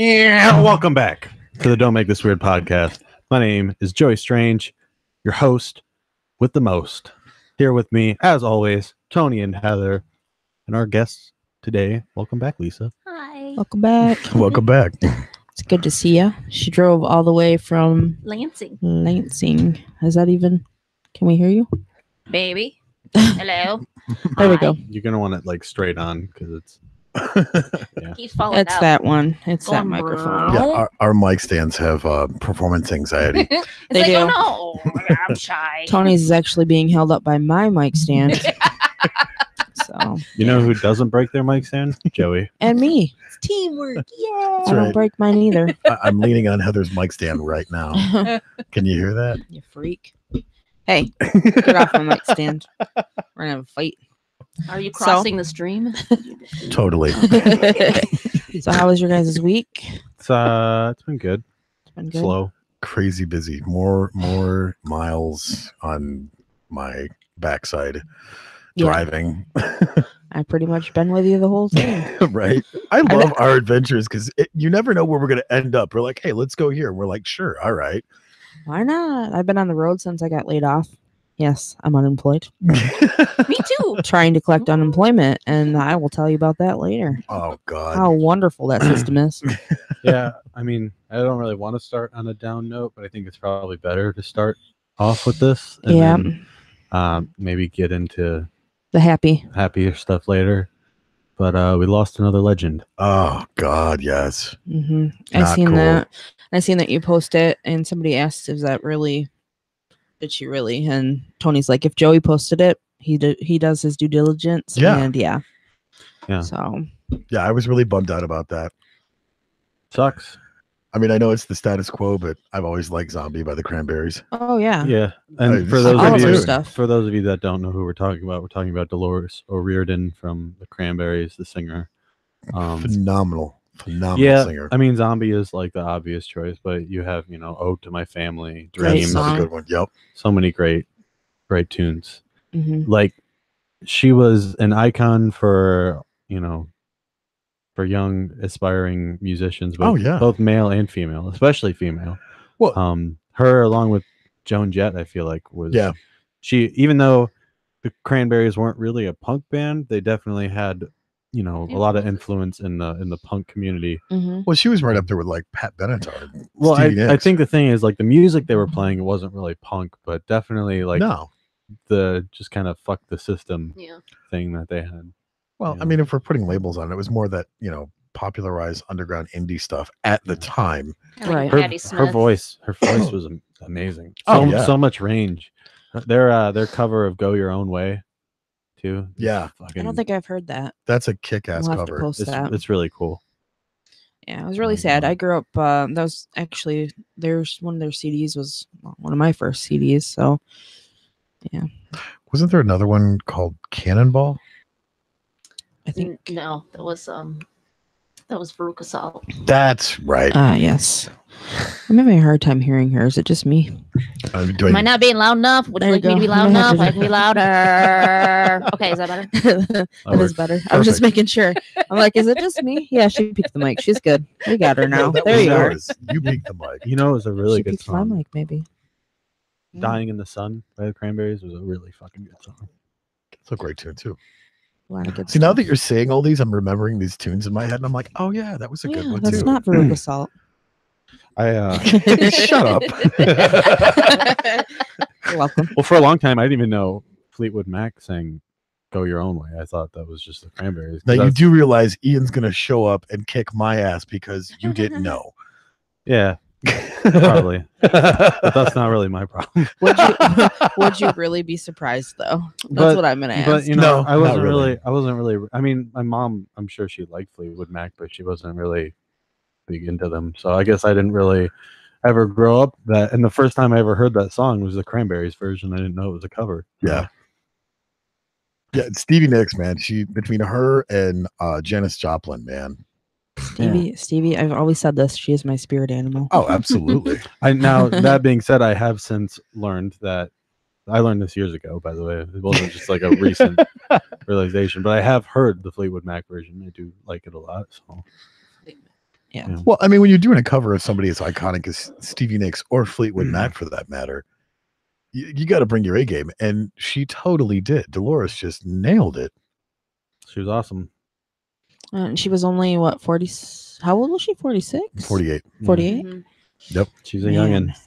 Yeah, welcome back to the Don't Make This Weird podcast. My name is Joey Strange, your host with the most. Here with me, as always, Tony and Heather, and our guests today. Welcome back, Lisa. Hi. Welcome back. Welcome back. It's good to see you. She drove all the way from Lansing. Is that even? Can we hear you? Baby. Hello. There we go. You're going to want it like straight on because it's... Yeah. Keeps falling It's out. that one. It's that Going microphone. Yeah, our mic stands have performance anxiety. It's They like, do. oh no, I'm shy. Tony's is actually being held up by my mic stand. So, You know who doesn't break their mic stand? Joey. and me. It's teamwork. Yeah. I don't right. break mine either. I'm leaning on Heather's mic stand right now. Can you hear that? You freak. Hey, get off my mic stand. We're gonna have a fight. Are you crossing the stream? Totally. So, how was your guys' week? It's been good. It's been good. Slow. Crazy busy. More miles on my backside Yeah. driving. I've pretty much been with you the whole time. Right. I love our adventures because you never know where we're going to end up. We're like, hey, let's go here. We're like, sure. All right. Why not? I've been on the road since I got laid off. Yes, I'm unemployed. Me too. Trying to collect unemployment, and I will tell you about that later. Oh, God. How wonderful that system is. Yeah, I mean, I don't really want to start on a down note, but I think it's probably better to start off with this. And Yeah. then, maybe get into The happy. happier stuff later. But we lost another legend. Oh, God. Yes. Mm-hmm. I Not seen cool. that. I seen that you post it, and somebody asked, "Is that really? Did she really?" And Tony's like, "If Joey posted it, he does his due diligence." Yeah. And yeah. Yeah. So Yeah. I was really bummed out about that. Sucks. I mean, I know it's the status quo, but I've always liked Zombie by the Cranberries. oh yeah. Yeah, I and just- for those All of of our you, stuff. for those of you that don't know who we're talking about Dolores O'Riordan from the Cranberries, the singer. Phenomenal Yeah, singer. I mean, Zombie is like the obvious choice, but you have Ode to My Family, Great Dreams, song. Another good one. Yep. so many great tunes. Hmm. Like she was an icon for for young aspiring musicians, Oh, yeah. both male and female, especially female. Well, Her along with Joan Jett, I feel like was Yeah. she, even though the Cranberries weren't really a punk band, they definitely had a lot of influence in the punk community. Hmm. well, she was right up there with like Pat Benatar. and Well, Stevie I Nicks. think the thing is like the music they were playing, it wasn't really punk, but definitely like no. the just kind of fuck the system Yeah. thing that they had. Well, Yeah. I mean, if we're putting labels on it, it was more that, popularized underground indie stuff at the time. Kinda Right. like Patti Her Smith. voice was amazing. Oh, yeah. So much range. Their cover of Go Your Own Way too. is Yeah. fucking, I don't think I've heard that. That's a kick-ass We'll have to cover. post that. it's really cool. Yeah, it was really sad. I grew up. That was actually one of their CDs was one of my first CDs. So Wasn't there another one called Cannonball? I think. No, that was Veruca Salt. That's right. Yes. I'm having a hard time hearing her. Is it just me? Am I not being loud enough? Would There you you like me to go. be loud enough? I can be louder. Okay, is that better? That is better. I was just making sure. I'm like, is it just me? Yeah, she picked the mic. She's good. We got her now. No, that There was you are. yours. You peaked the mic. It was a really She good picked my song. mic, maybe. Yeah. Dying in the Sun by the Cranberries was a really fucking good song. It's a great tune too. A lot of good See, now stuff. that you're saying all these, I'm remembering these tunes in my head, and I'm like, oh yeah, that was a good Yeah, one that's too. not Veruca Salt. Shut up. You're welcome. Well, for a long time, I didn't even know Fleetwood Mac sang "Go Your Own Way." I thought that was just the Cranberries. 'Cause Now you that's- do realize Ian's gonna show up and kick my ass because you didn't know. yeah, probably. But that's not really my problem. Would you really be surprised though? That's But- what I'm gonna ask. But No, I wasn't not really. I wasn't really. I mean, my mom, I'm sure she liked Fleetwood Mac, but she wasn't really big into them. So I guess I didn't really ever grow up that. And the first time I ever heard that song was the Cranberries version. I didn't know it was a cover. Yeah. Yeah, Stevie Nicks, man. She between her and Janis Joplin, man. Stevie, I've always said this. She is my spirit animal. Oh, absolutely. Now that being said, I have since learned that I learned this years ago. By the way, it wasn't just like a recent realization, but I have heard the Fleetwood Mac version. I do like it a lot. So Yeah. Well, I mean, when you're doing a cover of somebody as iconic as Stevie Nicks or Fleetwood Mac, for that matter, you got to bring your A game, and she totally did. Dolores just nailed it. She was awesome. And she was only what 40? How old was she? 46. 48. 48. Mhm. Yep. She's a Man. youngin.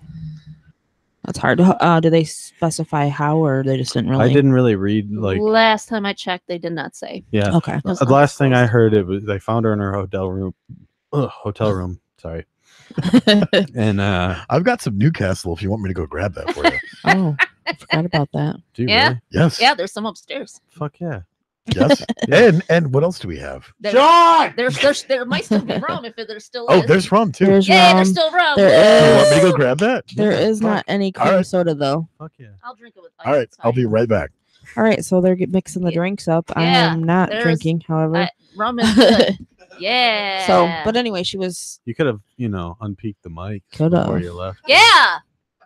That's hard. Do they specify how, or they just didn't really? I didn't really read like. Last time I checked, they did not say. Yeah. Okay. It was The last thing I undisclosed. heard, it was they found her in her hotel room. Sorry. And I've got some Newcastle if you want me to go grab that for you. Oh, I forgot about that. do you Yeah. really? Yes. Yeah, there's some upstairs. Fuck yeah. Yes. And what else do we have? There, John! there might still be rum if there's still Oh, is. there's rum too. There's Yeah, rum. there's still rum. There Do you want me to is. go grab that? There is fuck. not any All cream right. soda though. Fuck yeah. I'll drink it with ice. All right, it's I'll fine. be right back. All right, so they're mixing the Yeah. drinks up. I Yeah, am not there's- drinking, however. Rum is good. Yeah. So, but anyway, she was. You could have, unpeaked the mic Could've. before you left. yeah,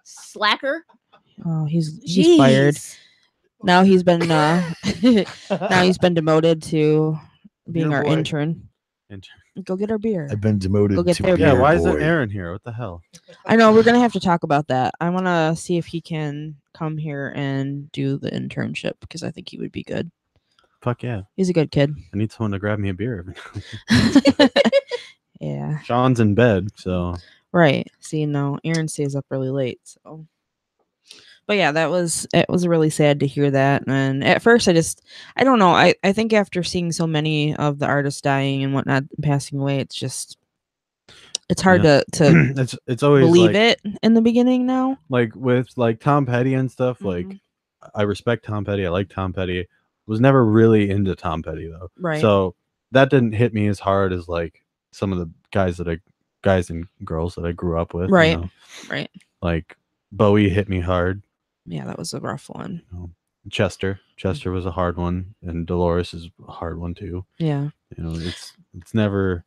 slacker. Oh, he's fired. Jeez. Now he's been. Now he's been demoted to being Beer our boy. intern. Intern. Go get our beer. I've been demoted Go get to their Yeah, beer why boy. isn't Aaron here? What the hell? I know we're gonna have to talk about that. I want to see if he can come here and do the internship because I think he would be good. Fuck yeah. He's a good kid. I need someone to grab me a beer. Yeah. Sean's in bed, so Right. See, no, Aaron stays up really late. So, but yeah, it was really sad to hear that. And at first, I don't know. I think after seeing so many of the artists dying and whatnot passing away, it's hard to it's always believe like, it in the beginning now. like with like Tom Petty and stuff. Like Mhm. I respect Tom Petty. I like Tom Petty. Was never really into Tom Petty though. Right. So that didn't hit me as hard as like some of the guys and girls that I grew up with. Right. Right. Like Bowie hit me hard. Yeah, that was a rough one. Chester was a hard one, and Dolores is a hard one too. Yeah. It's never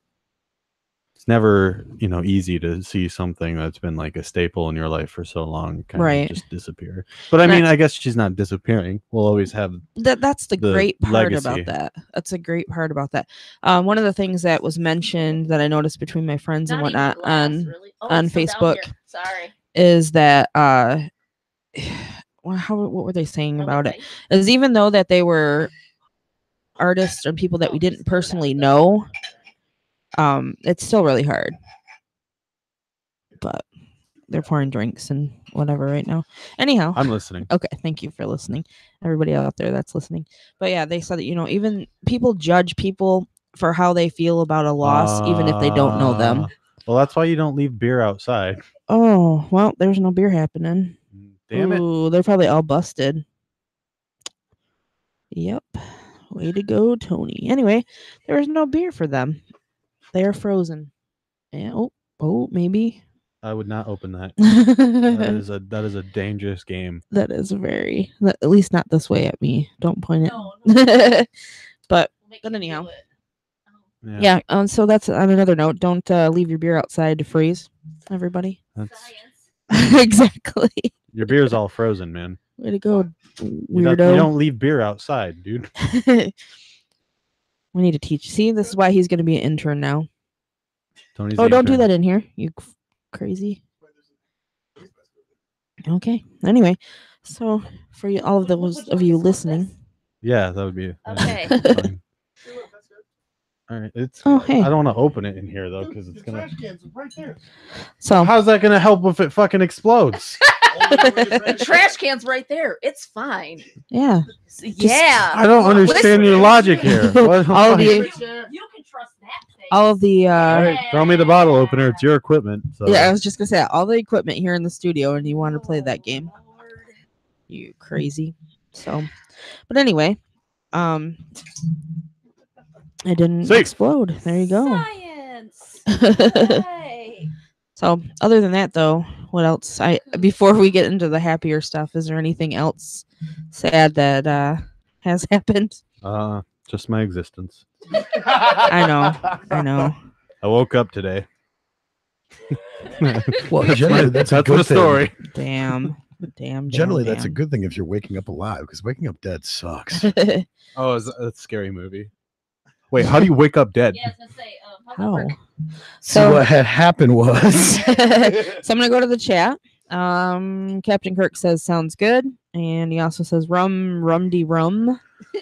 easy to see something that's been like a staple in your life for so long kind Right. of just disappear. But I mean, I guess she's not disappearing. We'll always have That's the the great part legacy. about that. That's a great part about that. One of the things that was mentioned that I noticed between my friends and Not even whatnot glass, on really. Oh, on it's still down Facebook. here. Sorry. is that what were they saying about it? Okay. Is even though that they were artists and people that we didn't personally know, it's still really hard. But they're pouring drinks and whatever right now. Anyhow, I'm listening. okay, thank you for listening, everybody out there that's listening. But yeah, they said that even people judge people for how they feel about a loss, even if they don't know them. Well, that's why you don't leave beer outside. Oh well, there's no beer happening. Damn it. Ooh, they're probably all busted. Yep. Way to go, Tony. Anyway, there is no beer for them. They are frozen. Yeah. Oh, maybe. I would not open that. That that is a dangerous game. is very, at least not this way at me. Don't point it. No, But we'll make But you anyhow. do it. Oh, yeah. So that's on another note. Don't leave your beer outside to freeze, everybody. That's, science. Exactly. your beer's all frozen, man. Way to go, You weirdo. don't leave beer outside, dude. We need to teach. See, this is why he's going to be an intern now. Tony's Oh, the don't do intern. that in here. You crazy. Okay. Anyway, so for you, all of those of you listening. Yeah, that would be Okay. fine. All right. Oh, hey. I don't want to open it in here though, because it's gonna. So How's that gonna help if it fucking explodes? The trash can's right there. It's fine. yeah, Yeah. I don't understand your logic here. What the All of fuck? you- You can trust that thing. all of the All right, throw me the bottle opener. It's your equipment. So. yeah, I was just gonna say all the equipment here in the studio, and you want to play that game. You crazy. So, but anyway, it didn't Safe. explode. There you go. Science. Yay. So, other than that, though, what else? Before we get into the happier stuff, is there anything else sad that has happened? Just my existence. I know. I woke up today. Well, generally, that's a That's good the thing. story. Damn. Generally, that's a good thing if you're waking up alive, because waking up dead sucks. good. Oh, that's a scary movie. Wait, how do you wake up dead? Yeah, I was gonna say, Oh. So what had happened was So I'm gonna go to the chat. Captain Kirk says sounds good, and he also says rum-de rum.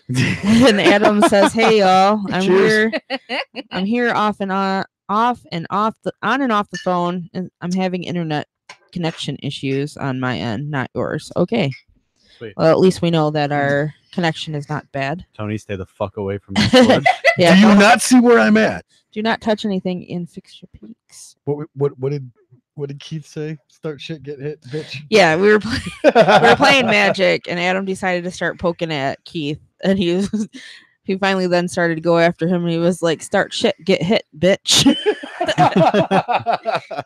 And Adam says, "Hey y'all, I'm here off and off the phone, and I'm having internet connection issues on my end, not yours." Okay. Sweet. Well, at least we know that our connection is not bad. Tony, stay the fuck away from Discord. Yeah. Do you not see where I'm at? Do not touch anything in fixture peaks. What did Keith say? Start shit, get hit, bitch. Yeah, we were playing Magic, and Adam decided to start poking at Keith, and he finally then started to go after him, and he was like, "Start shit, get hit, bitch."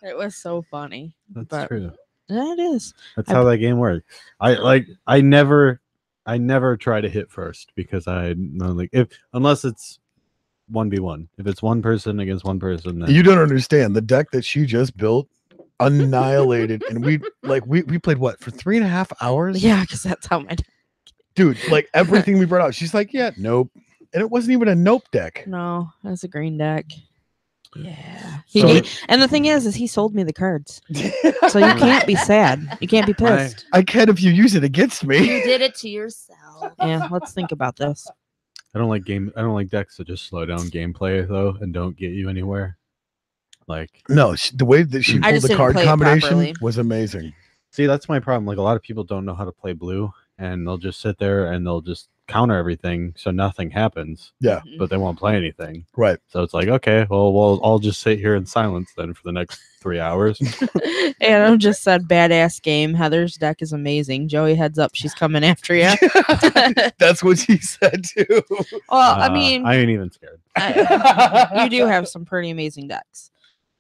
It was so funny. That's true. Yeah, it is. That's how that game works. I never try to hit first because unless it's 1v1. If it's one person against one person, then You don't understand. The deck that she just built annihilated, and we played what for 3.5 hours? Yeah, because that's how my Dude, like everything we brought out, she's like, yeah, nope. And it wasn't even a nope deck. No, that's a green deck. Yeah. So- And the thing is he sold me the cards. So you can't be sad. You can't be pissed. I can if you use it against You me. did it to yourself. Yeah, let's think about this. I don't like decks that just slow down gameplay though and don't get you anywhere. Like No, the way that she I pulled just the didn't card play it combination properly. was amazing. see, that's my problem. Like a lot of people don't know how to play blue and they'll just sit there and they'll just counter everything so nothing happens. Yeah, But they won't play anything. right. So it's like, okay, well I'll just sit here in silence then for the next 3 hours. Adam just said badass game. Heather's deck is amazing. Joey, heads up, she's coming after you. That's what she said too. Well, I mean, I ain't even scared. you do have some pretty amazing decks.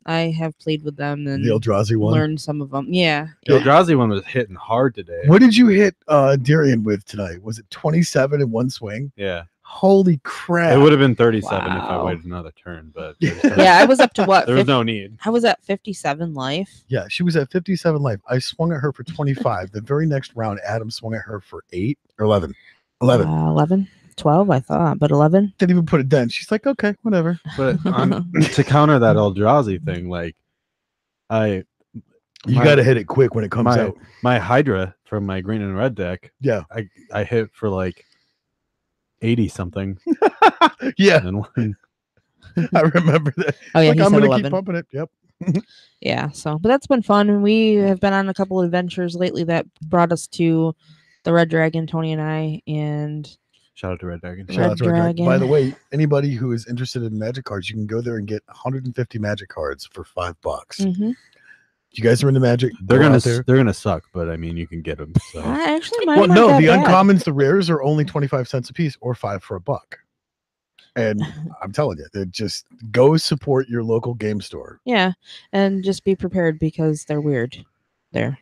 I have played with them and The Eldrazi one. learned some of them. Yeah. The Eldrazi one was hitting hard today. What did you hit Darian with tonight? Was it 27 in one swing? Yeah. Holy crap. It would have been 37 if I Wow. waited another turn, but Yeah, I was up to what? there was 50 no need. I was at 57 life. Yeah, she was at 57 life. I swung at her for 25. The very next round, Adam swung at her for 8 or 11. 11. 11, 12, I thought, but 11. Didn't even put it down. She's like, okay, whatever. But to counter that Eldrazi thing, like You got to hit it quick when it comes out. my Hydra from my green and red deck, Yeah. I hit for like 80 something. Yeah, And one, I remember that. Oh, yeah, Like, he I'm said going to 11. keep pumping it. Yep. Yeah, so, but that's been fun. We have been on a couple of adventures lately that brought us to the Red Dragon, Tony and I, and shout out to Red Dragon. Shout out to Red Dragon. Dragon. By the way, anybody who is interested in magic cards, you can go there and get 150 magic cards for $5. Mhm. You guys are into magic? They're Go gonna out there. they're gonna suck, but I mean you can get them. So I actually mine Well, weren't no, that the bad. uncommons, the rares are only 25 cents a piece or $5 for $1. And I'm telling you, just go support your local game store. Yeah, and just be prepared because they're weird. There,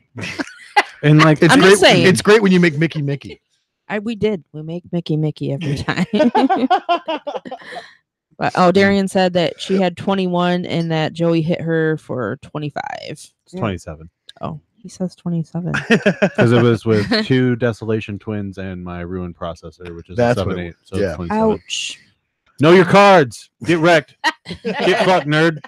and like It's I'm great. just saying. It's great when you make Mickey. we make Mickey every time. But, Darian said that she had 21 and that Joey hit her for 25. it's 27 Oh, he says 27. because it was with 2 Desolation Twins and my Ruin Processor, which is That's a what 7/8. it So was. it's Yeah. 27. Ouch. Know your cards. Get wrecked. Get fucked, nerd.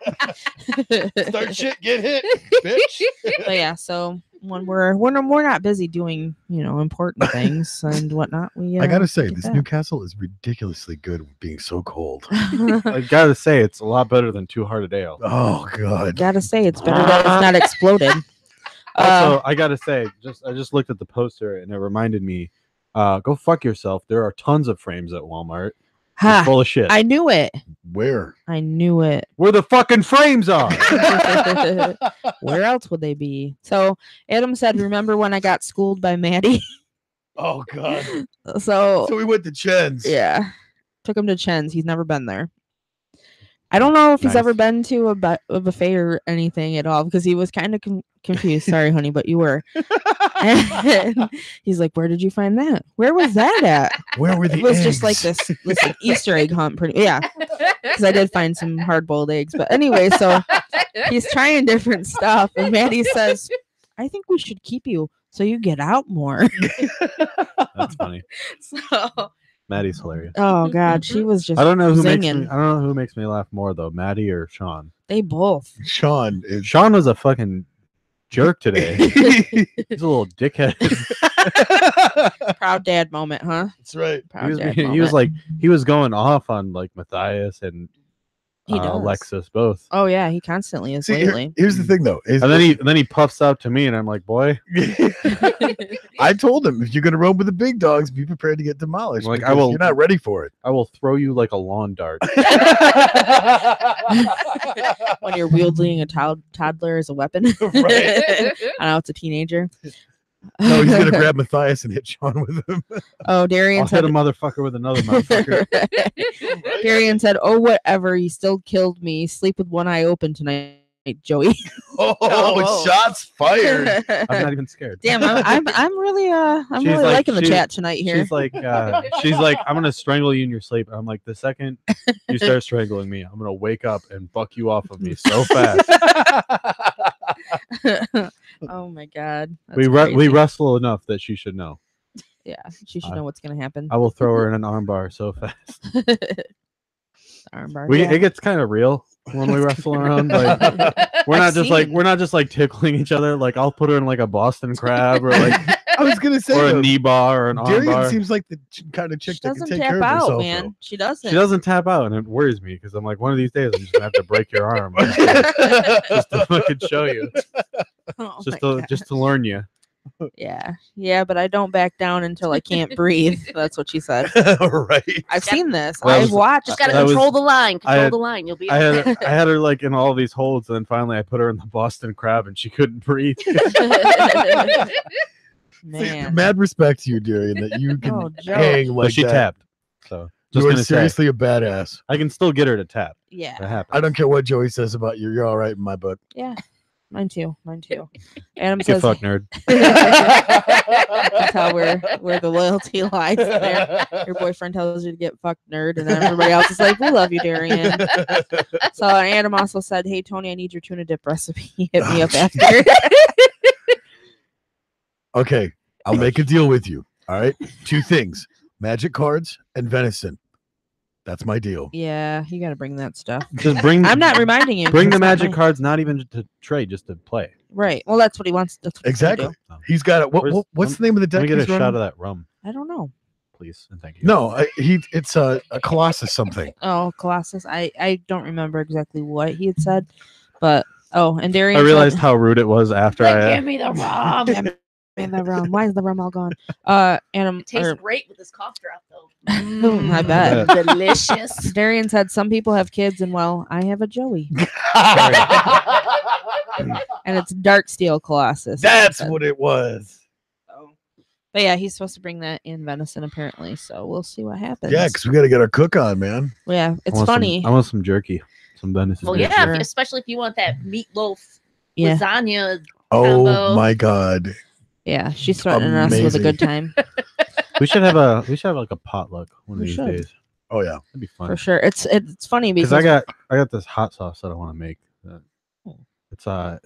Start shit, get hit, bitch. But yeah, so when we're not busy doing important things and whatnot, we I gotta say, get this that. Newcastle is ridiculously good with being so cold. I gotta say it's a lot better than Too Hard a Dale. Oh god. Gotta say it's better that it's not exploded. Also, I gotta say, I just looked at the poster and it reminded me, go fuck yourself. There are tons of frames at Walmart. It's Ha, full of shit. I knew it. Where? I knew it. Where the fucking frames are? Where else would they be? So Adam said, "Remember when I got schooled by Maddie?" Oh god. So So we went to Chen's. yeah, took him to Chen's. He's never been there. I don't know if he's ever Nice. been to a buffet or anything at all because he was kind of confused. Sorry, honey, but you were. And he's like, "Where did you find that? Where was that at?" Where were the It was just like eggs? this like Easter egg hunt, pretty yeah. Because I did find some hard-boiled eggs, but anyway, so he's trying different stuff, and Maddie says, "I think we should keep you so you get out more." That's funny. So Maddie's hilarious. Oh God, she was just. I don't know who makes me. zinging. I don't know who makes me laugh more though, Maddie or Sean. They both. Sean is Sean was a fucking jerk today. He's a little dickhead. Proud dad moment, huh? That's right. Proud dad He was moment. like he was going off on like Matthias and He does. Alexis both. Oh yeah, he constantly is See, lately. here's the thing though. Is And then he puffs out to me and I'm like, boy, I told him if you're gonna roam with the big dogs, be prepared to get demolished. Like, I because will- You're not ready for it. I will throw you like a lawn dart. When you're wielding a toddler as a weapon. Right. I know it's a teenager. No, he's gonna grab Matthias and hit Sean with him. Oh, I'll Darian hit said. a motherfucker with another motherfucker. Darian said, "Oh, whatever. You still killed me. Sleep with one eye open tonight, Joey." Oh, shots fired. I'm not even scared. Damn, I'm really She's really like- liking the she's- chat tonight here. She's like, I'm gonna strangle you in your sleep. I'm like, the second you start strangling me, I'm gonna wake up and buck you off of me so fast. Oh my God. we That's we crazy. wrestle enough that she should know. Yeah, she should know what's gonna happen. I will throw her in an armbar so fast. Armbar. It gets kind of real when we wrestle around. Like we're not just like tickling each other. Like I'll put her in like a Boston crab or like I was gonna say or a though, knee bar or an Darian armbar. seems like the kind of chick She that can doesn't take care tap of out, herself. man. She doesn't. She doesn't tap out, and it worries me because I'm like, one of these days I'm just gonna have to break your arm just to fucking show you, Oh just my to learn you. Yeah, but I don't back down until I can't breathe. That's what she said. Though. Right. I've seen this. Well, I've watched. Just gotta That was- control the line. I Control had- the line. You'll be. I okay. had her like in all these holds, and then finally I put her in the Boston crab, and she couldn't breathe. Man. Mad respect to you, Darian, that you can Oh, Joe. hang like But she that. tapped, so just You are gonna say, seriously a badass. I can still get her to tap. Yeah. That happens. I don't care what Joey says about you. You're all right in my book. Yeah. Mine too. Adam You says fuck nerd. that's how where the loyalty lies there. Your boyfriend tells you to get fucked, nerd, and then everybody else is like, "We love you, Darian." So Adam also said, "Hey Tony, I need your tuna dip recipe. Hit me up after." Okay, I'll make a deal with you. All right, 2 things: magic cards and venison. That's my deal. Yeah, you got to bring that stuff. Just bring. I'm not reminding you. Bring the It's not magic my- cards, not even to trade, just to play. Right. Well, that's what he wants. That's what he's gonna Exactly. do. He's got it. Where's- What's the name of the Let deck? me get a he's shot running? of that rum, I don't know. please, and thank you. No, it's a Colossus something. Oh, Colossus. I don't remember exactly what he had said, but and Darian. I said- realized how rude it was after I. Give me the rum. Man, the rum. Why is the rum all gone? Adam. It tastes or- great with this cough drop, though. I bet. Delicious. Darian said some people have kids, and well, I have a Joey, and it's dark steel Colossus. That's Said. what it was. So- But yeah, he's supposed to bring that in venison apparently. So we'll see what happens. Yeah, because we got to get our cook on, man. Yeah, I it's want funny. I want some jerky, some venison. Well, jerky. yeah, Sure. especially if you want that meatloaf Yeah, lasagna. Oh Combo. my God. yeah, she's threatening us with a Amazing. good time we should have like a potluck one of We these should. days. Oh yeah. That'd be fun. for sure. It's funny Because because I got this hot sauce that I want to make. It's a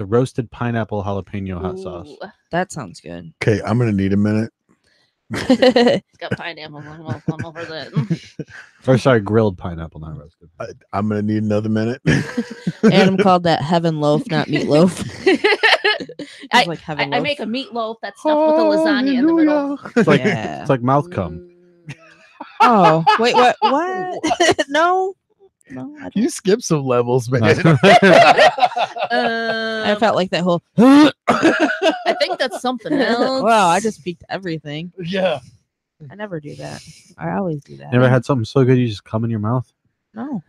roasted pineapple jalapeno hot sauce. Ooh, that sounds good. Okay, I'm gonna need a minute. it's got pineapple. I'm over that. Or sorry, grilled pineapple, not roasted. I'm gonna need another minute. Adam called that heaven loaf, not meatloaf. I, It's like heaven I loaf. make a meatloaf that's stuffed with a lasagna in the middle. It's like Yeah. it's like mouth cum. Oh wait, what? No, I don't. You skip some levels, man. I felt like that whole. I think that's something else. Wow, I just peeked everything. Yeah. I never do that. I always do that. Never had something so good you just cum in your mouth? No.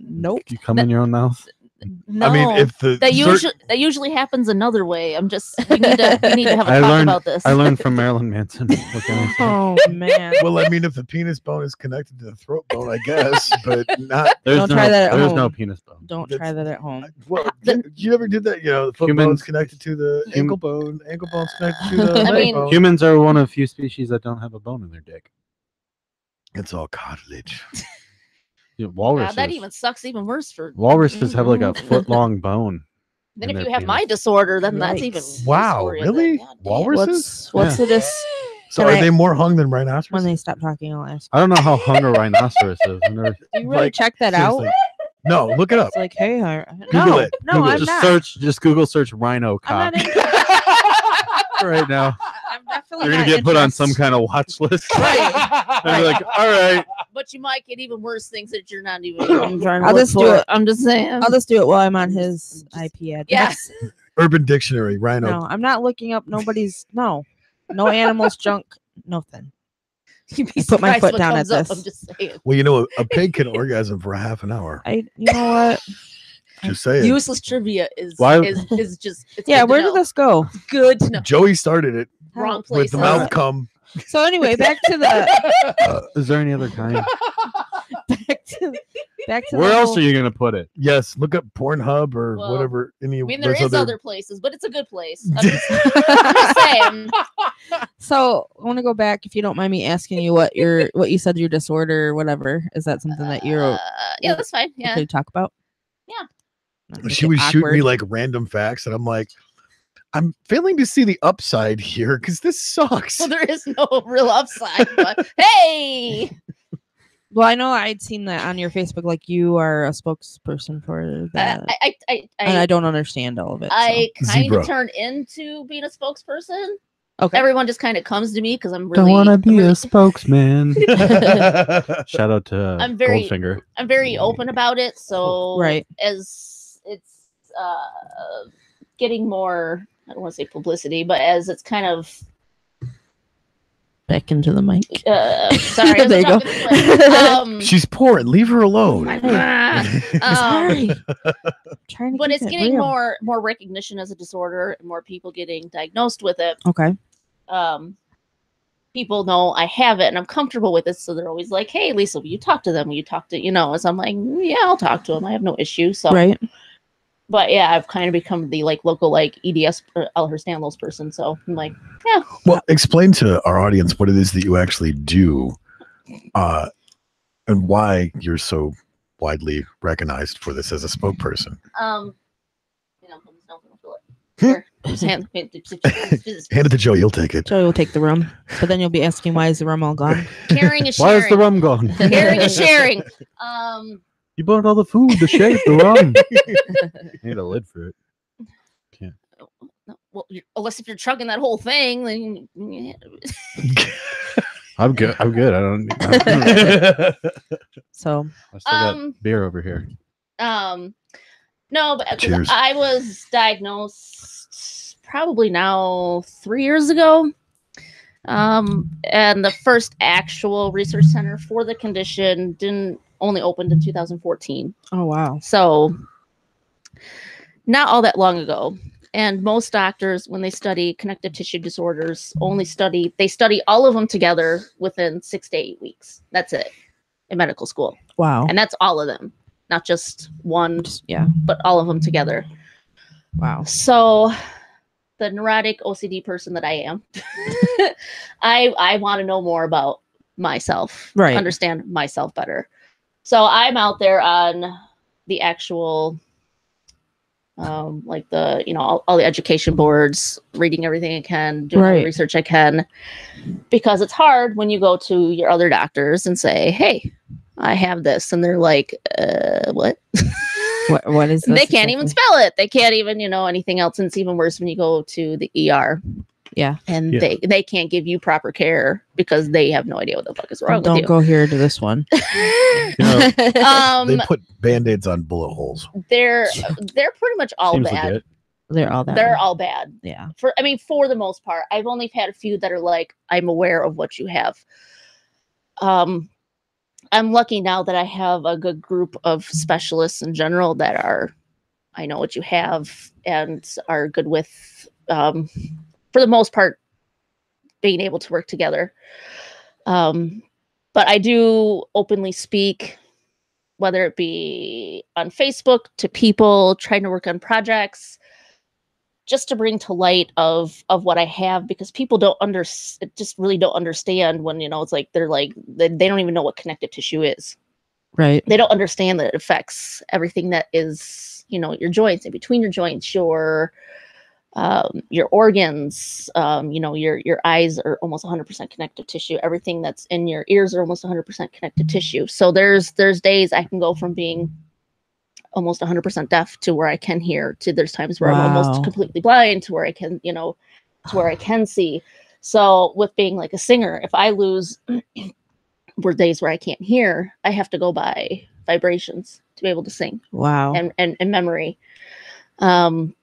Nope. You cum in your own mouth? No, I mean, if the that usually happens another way. We need to have a I talk learned- about this. I learned from Marilyn Manson. What can I say? Oh man. well, I mean, if the penis bone is connected to the throat bone, I guess, but not. There's Don't no, try that at there's home. no penis bone. Don't try that at home. Well, you ever did that? You know, the foot Humans- bone's connected to the ankle bone. Ankle bone's connected to the I leg mean- bone. Humans are one of few species that don't have a bone in their dick. It's all cartilage. Yeah, Wow, walruses. that even sucks even worse for. Walruses have like a foot-long bone. Then in if their you have my penis. disorder, then that's even. Yikes. Wow, worse for you. really? God damn. Walrus? What's the So Can are I- they more hung than When rhinoceros? they stop talking, I'll ask. I don't know how hung a rhinoceros is. I've never- Do you really Like, check that out? Seriously. No, look it up. It's like, hey, Google no, it. no, Google it. I'm just not. just Google search rhino I'm cock not in, right now. I'm definitely You're gonna not get put on some interested. kind of watch list. Right. And be like, all right. But you might get even worse things that you're not even trying to I'll look just do for. it. I'm just saying. I'll just do it while I'm on his IP address. Yes. Urban Dictionary, rhino. No, I'm not looking up nobody's. No animals, junk, nothing. You'd be I put my surprised foot what down comes at up. this. I'm just saying. Well, you know, a pig can orgasm for half an hour. You know what? Just saying. Useless trivia is Why- is just it's Yeah, good to where know. did this go? Good to know. Joey started it Wrong How- with places. the mouth cum. So anyway, back to the Is there any other kind? back to Where the else whole- are you gonna put it? Yes, look up Pornhub or Well, whatever. Any I of mean, there those is other. other places, but it's a good place. I'm just saying. So I want to go back, if you don't mind me asking you what you said your disorder or whatever. Is that something that you're Yeah, that's fine. Yeah. okay to talk about? Yeah. Not make She it was shooting me awkward. like random facts, and I'm like, I'm failing to see the upside here because this sucks. Well, there is no real upside, but hey, Well, I know I'd seen that on your Facebook, like you are a spokesperson for that, and I I don't understand all of it. kind Zebra. of turned into being a spokesperson. Okay. Everyone just kind of comes to me because I'm really Don't want to I'm be really- a spokesman. Shout out to I'm very- Goldfinger. I'm very open about it. So Right. as it's getting more, I don't want to say publicity, but as it's kind of back into the mic. sorry, I was There you go. talking this way. She's poor. Leave her alone. Sorry. Trying to but keep it's it getting real. more recognition as a disorder and more people getting diagnosed with it. Okay. People know I have it and I'm comfortable with it, so they're always like, "Hey, Lisa, will you talk to them? Will you talk to so I'm like, yeah, I'll talk to them. I have no issue." So, Right. but yeah, I've kind of become the local EDS Elhurst Stanlos person. So I'm like, yeah, Well, explain to our audience what it is that you actually do, and why you're so widely recognized for this as a spokesperson. Hand it to Joe. You'll take it. Joey will take the room, but then you'll be asking, why is the room all gone? caring is Why is the sharing. rum gone? Caring is sharing. You bought all the food, the shake, the rum. Need a lid for it. Well, unless if you're chugging that whole thing, then I'm good. I don't. So I still got beer over here. No, but 'cause Cheers. I was diagnosed probably now 3 years ago. And the first actual research center for the condition didn't only opened in 2014. oh wow. So not all that long ago. And most doctors, when they study connective tissue disorders, they study all of them together within 6 to 8 weeks. That's it in medical school. Wow. And that's all of them, not just one, Yeah. but all of them together. Wow. So the neurotic OCD person that I am, I want to know more about myself, Right. understand myself better. So I'm out there on the actual, all the education boards, reading everything I can, doing all the Right. research I can, because it's hard when you go to your other doctors and say, "Hey, I have this," and they're like, "What?" What is this? They can't even exactly? spell it. They can't even, anything else. And it's even worse when you go to the ER. Yeah. And Yeah. they can't give you proper care because they have no idea what the fuck is wrong Don't with you. go here to this one. know, They put band-aids on bullet holes. They're pretty much all Seems bad. legit. They're all that. They're way. all bad. Yeah. For the most part. I've only had a few that are like, I'm aware of what you have. I'm lucky now that I have a good group of specialists in general that I know what you have and are good with, for the most part, being able to work together. But I do openly speak, whether it be on Facebook to people trying to work on projects, just to bring to light of what I have, because people just really don't understand when, it's like, they don't even know what connective tissue is. Right. They don't understand that it affects everything that is, your joints, in between your joints, your your organs, your eyes are almost 100% connective tissue. Everything that's in your ears are almost 100% connective tissue. So there's days I can go from being almost 100% deaf to where I can hear, to there's times where I'm almost completely blind to where I can, to where I can see. So with being like a singer, if I lose were days where I can't hear, I have to go by vibrations to be able to sing. Wow. And memory. And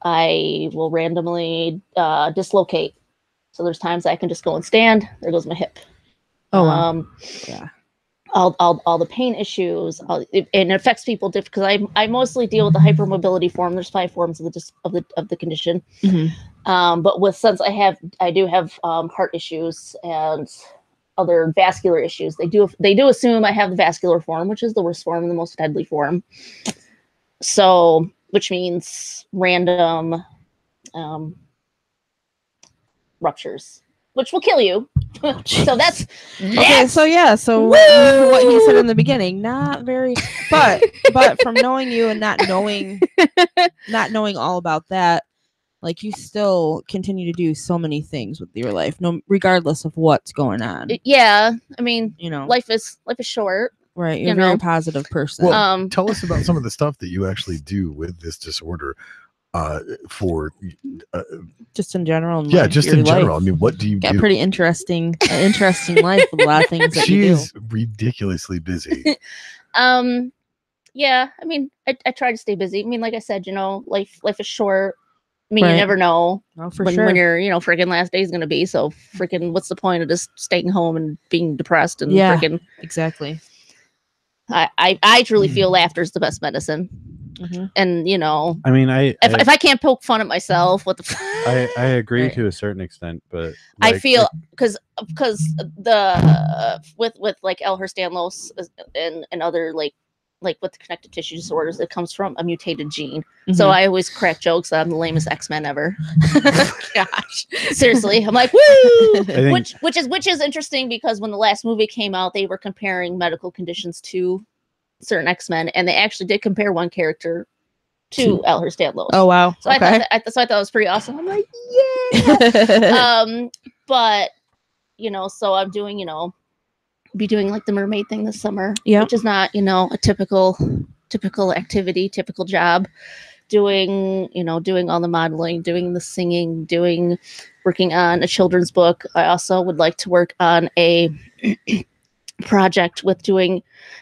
I will randomly dislocate. So there's times I can just go and stand. There goes my hip. Oh, wow. Yeah. All the pain issues, and it affects people different, because I mostly deal with the hypermobility form. There's 5 forms of the condition. Mm-hmm. But since I do have heart issues and other vascular issues, they do assume I have the vascular form, which is the worst form and the most deadly form. So, which means random ruptures, which will kill you. So that's okay. So yeah. So what you said in the beginning, not very, but from knowing you and not knowing all about that, like, you still continue to do so many things with your life, regardless of what's going on. Yeah, I mean, life is short. Right, you're a very positive person. Well, tell us about some of the stuff that you actually do with this disorder. For just in general. Yeah, just in general. Life. I mean, what do you Got do? Pretty interesting life with a lot of things that you do. She's ridiculously busy. Yeah, I mean, I try to stay busy. I mean, like I said, life is short. I mean, you never know when your freaking last day is going to be. So freaking, what's the point of just staying home and being depressed and freaking? Exactly. I truly feel laughter is the best medicine. Mm-hmm. And I mean, if I can't poke fun at myself, what the I agree to a certain extent, but I feel because the with like Ehlers-Danlos and other like with connective tissue disorders, it comes from a mutated gene. Mm-hmm. So I always crack jokes that I'm the lamest X-Men ever. Gosh, seriously, I'm like, woo! Which is interesting, because when the last movie came out, they were comparing medical conditions to certain X-Men, and they actually did compare one character to Ehlers-Danlos. Oh wow! So okay. I thought that was pretty awesome. I'm like, yeah. But so I'm doing be doing like the mermaid thing this summer, which is not a typical activity, typical job. Doing all the modeling, doing the singing, working on a children's book. I also would like to work on a project with doing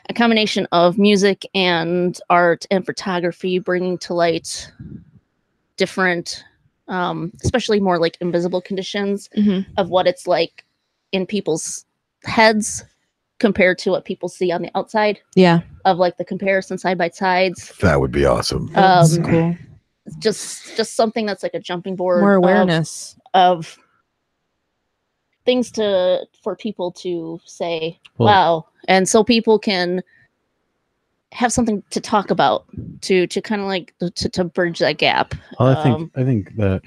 a combination of music and art and photography, bringing to light different, especially more like invisible conditions of what it's like in people's heads compared to what people see on the outside. Yeah. Of like the comparison side by sides. That would be awesome. That's cool. Just something that's like a jumping board. More awareness of things for people to say, wow. And so people can have something to talk about to kind of like to bridge that gap. Well, I think that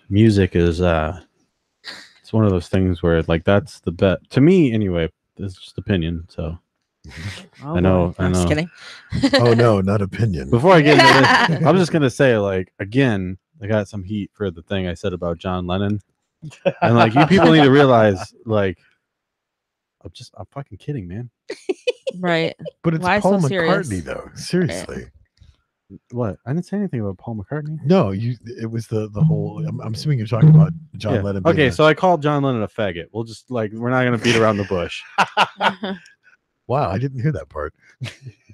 music is it's one of those things where like that's the bet to me anyway. It's just opinion, so I know. Just kidding. Oh no, not opinion. Before I get into this, I'm just gonna say, like, again, I got some heat for the thing I said about John Lennon, and like, you people need to realize, like, I'm fucking kidding, man. Right. But it's Why Paul so McCartney, serious? though. Seriously. What? I didn't say anything about Paul McCartney. No, it was the whole. I'm assuming you're talking about John Lennon. Okay, so I called John Lennon a faggot. We'll just we're not gonna beat around the bush. Wow, I didn't hear that part.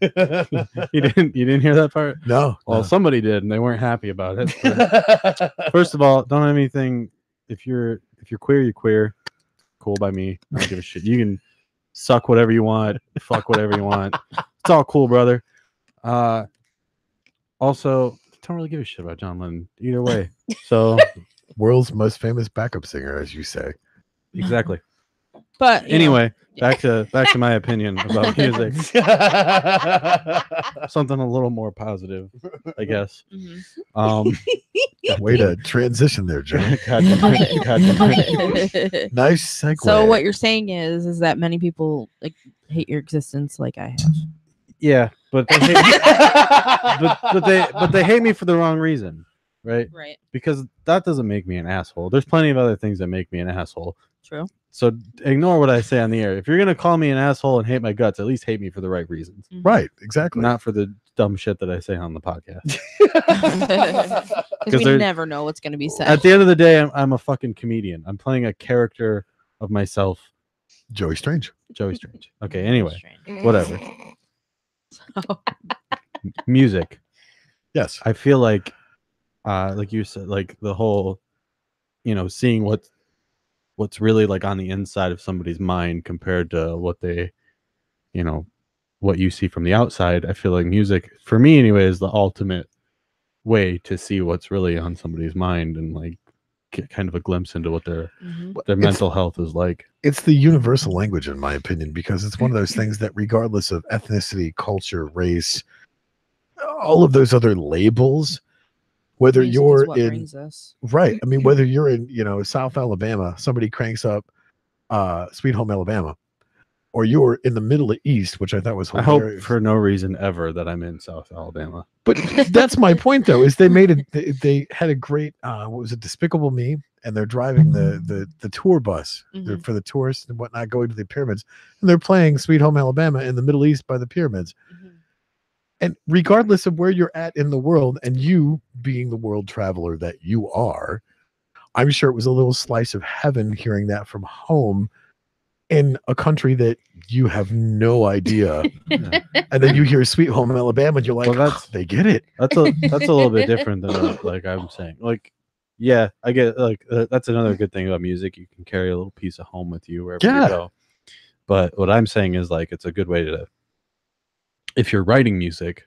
You didn't hear that part? No. Well, no. somebody did, and they weren't happy about it. But first of all, don't have anything. If you're queer, you're queer. Cool by me. I don't give a shit. You can suck whatever you want, fuck whatever you want. It's all cool, brother. Also, don't really give a shit about John Lennon either way. So, world's most famous backup singer, as you say. Exactly. But anyway, back to my opinion about music. Something a little more positive, I guess. Way to transition there, John. Nice segue. So what you're saying is that many people like hate your existence, like I have. Yeah, but they hate but they hate me for the wrong reason, right? Right. Because that doesn't make me an asshole. There's plenty of other things that make me an asshole. True. So ignore what I say on the air. If you're gonna call me an asshole and hate my guts, at least hate me for the right reasons, Right, exactly. not for the dumb shit that I say on the podcast. Because we never know what's going to be said. At the end of the day, I'm a fucking comedian. I'm playing a character of myself, Joey Strange. Joey Strange. Okay, anyway, Strange. whatever. So, Music. Yes. I feel like you said, like the whole, seeing what's really like on the inside of somebody's mind compared to what they, what you see from the outside. I feel like music, for me anyway, is the ultimate way to see what's really on somebody's mind and like get kind of a glimpse into what their mental health is like. It's the universal language, in my opinion, because it's one of those things that regardless of ethnicity, culture, race, all of those other labels, whether music you're is what in brings us. right, I mean, whether you're in South Alabama, somebody cranks up Sweet Home Alabama, or you're in the Middle East, which I thought was hilarious. I hope for no reason ever that I'm in South Alabama. But that's my point, though, is they had a great what was it, Despicable Me, and they're driving the tour bus for the tourists and whatnot going to the pyramids, and they're playing Sweet Home Alabama in the Middle East by the pyramids. And regardless of where you're at in the world, and you being the world traveler that you are, I'm sure it was a little slice of heaven hearing that from home in a country that you have no idea. And then you hear Sweet Home Alabama and you're like, well, they get it. That's a little bit different than what, like I'm saying. Like, yeah, I get like that's another good thing about music. You can carry a little piece of home with you wherever you go. But what I'm saying is like it's a good way to, if you're writing music,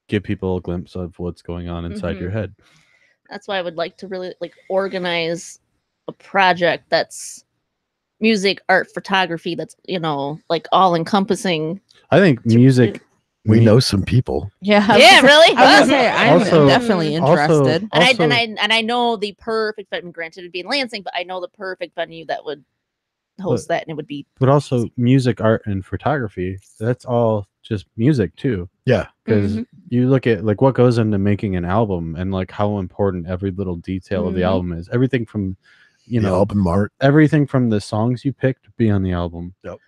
give people a glimpse of what's going on inside your head. That's why I would like to really like organize a project that's music, art, photography, that's like all encompassing. I think music, we know some people. Yeah, really. I was gonna say I'm definitely interested. And I know the perfect venue. Granted, it'd be in Lansing, but I know the perfect venue that would host that, and it would be. But also, music, art, and photography. That's all just music too. Yeah, because you look at like what goes into making an album, and like how important every little detail of the album is. Everything from the album art, everything from the songs you picked to be on the album. Yep.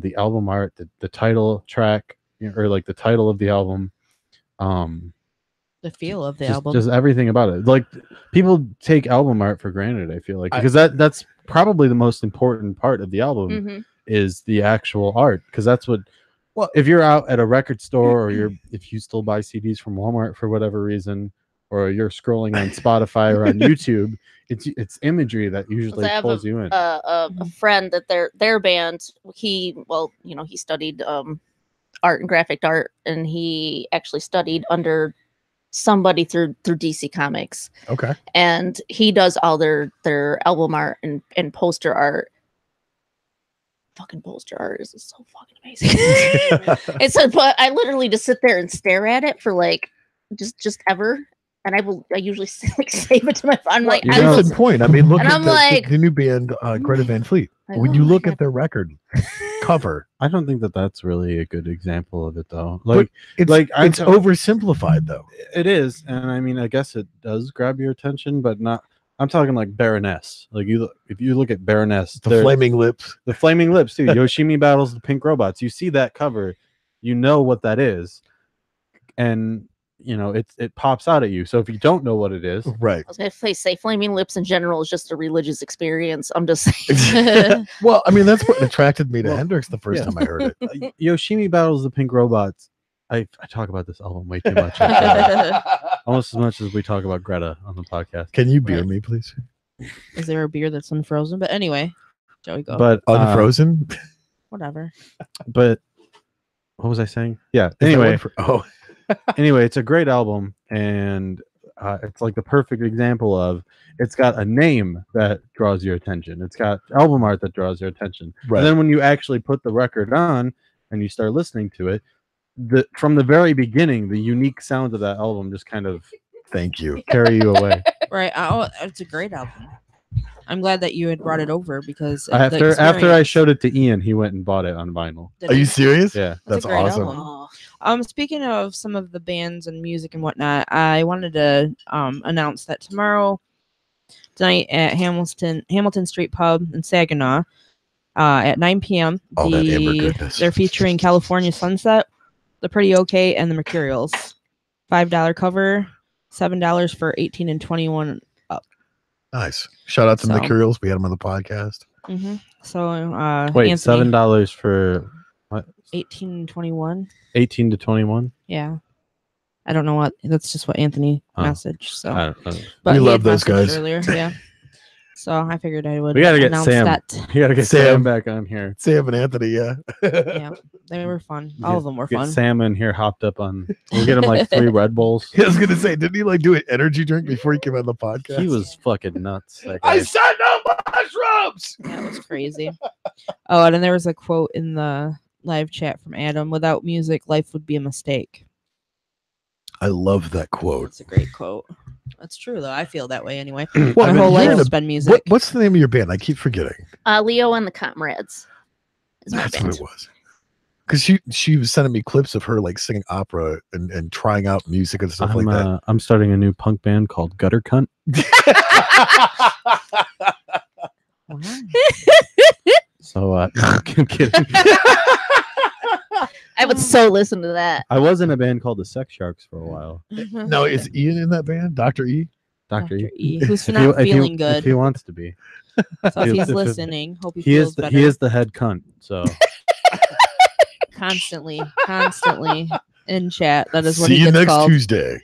The album art, the title track, or like the title of the album. The feel of the album. Just everything about it. Like people take album art for granted, I feel like, because that's probably the most important part of the album is the actual art, because that's what. Well, if you're out at a record store, or if you still buy CDs from Walmart for whatever reason, or you're scrolling on Spotify or on YouTube, it's imagery that usually pulls you in. A friend that their band, he studied art and graphic art, and he actually studied under somebody through DC Comics. Okay. And he does all their album art and poster art. Fucking poster art is so fucking amazing. But I literally just sit there and stare at it for like just ever. And I usually save it to my phone. I'm like, that's the point. I mean, look at the new band Greta Van Fleet. When you look at their record cover, I don't think that's really a good example of it, though. Like, it's oversimplified, though. It is, and I mean, I guess it does grab your attention, but not. I'm talking like Baroness. Like if you look at Baroness, the flaming lips, too. Yoshimi battles the pink robots. You see that cover, you know what that is, and it pops out at you. So if you don't know what it is, right? I was gonna say flaming lips in general is just a religious experience. I'm just saying. Well, I mean, that's what attracted me to Hendrix the first time I heard it. Yoshimi battles the pink robots. I talk about this album way too much. Almost as much as we talk about Greta on the podcast. Can you beer me, please? Is there a beer that's unfrozen? But anyway, Joey, go. But unfrozen? Whatever. But what was I saying? Yeah. Anyway. Anyway, it's a great album, and it's like the perfect example of it's got a name that draws your attention. It's got album art that draws your attention. Right. And then when you actually put the record on and you start listening to it, from the very beginning, the unique sound of that album just kind of carry you away. Right. It's a great album. I'm glad that you had brought it over, because after I showed it to Ian, he went and bought it on vinyl. Are you serious? Yeah, that's awesome. Speaking of some of the bands and music and whatnot, I wanted to announce that tomorrow night at Hamilton Street Pub in Saginaw at 9 p.m. All that amber goodness. They're featuring California Sunset, The Pretty Okay, and the Mercurials. $5 cover, $7 for 18 and 21 up. Nice. Shout out to the Mercurials. We had them on the podcast. Mm-hmm. So wait, Anthony, $7 for what? 18 and 21. 18 to 21. Yeah. I don't know what. That's just what Anthony messaged. So, I don't know. but we he love had those messaged guys. earlier. Yeah. So I figured I would. We gotta get announce Sam. that. You gotta get Sam back on here. Sam and Anthony, yeah. Yeah, they were fun. All of them were Get fun. Sam in here hopped up on. We'll get him like 3 Red Bulls. I was gonna say, didn't he like do an energy drink before he came on the podcast? He was fucking nuts. That I guy. said no mushrooms. Yeah, it was crazy. Oh, and then there was a quote in the live chat from Adam: "Without music, life would be a mistake." I love that quote. It's a great quote. That's true, though. I feel that way anyway. Well, My whole life you're has in been music. what's the name of your band? I keep forgetting. Leo and the Comrades. Is my That's band. what it was. Because she was sending me clips of her like singing opera and trying out music and stuff like that. I'm starting a new punk band called Gutter Cunt. So no, I'm kidding. I would so listen to that. I was in a band called the Sex Sharks for a while. No, is Ian in that band? Dr. E? Dr. E. Who's If not he- if he- feeling good. If he wants to be. So if he's if- listening, hope he He feels is the, better. he is the head cunt. So constantly in chat. That is what See he you gets next called. Tuesday.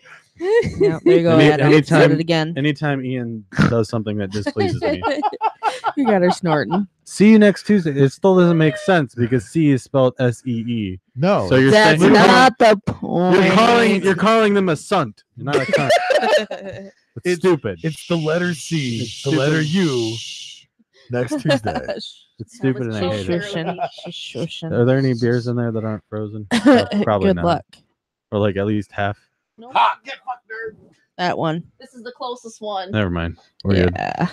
Yeah, there you go. Adam. Said it again. anytime Ian does something that displeases me. You got her snorting. See you next Tuesday. It still doesn't make sense because C is spelled S-E-E. No. So you're That's saying not the point. you're calling them a sunt. You're not a cunt. It's stupid. It's the letter C, It's the stupid. letter U next Tuesday. It's stupid and I hate it. Shushing. Are there any beers in there that aren't frozen? Probably Good not. luck. Or like at least half. Nope. Get fucked, nerd. That one. This is the closest one. Never mind. We're good. Yeah.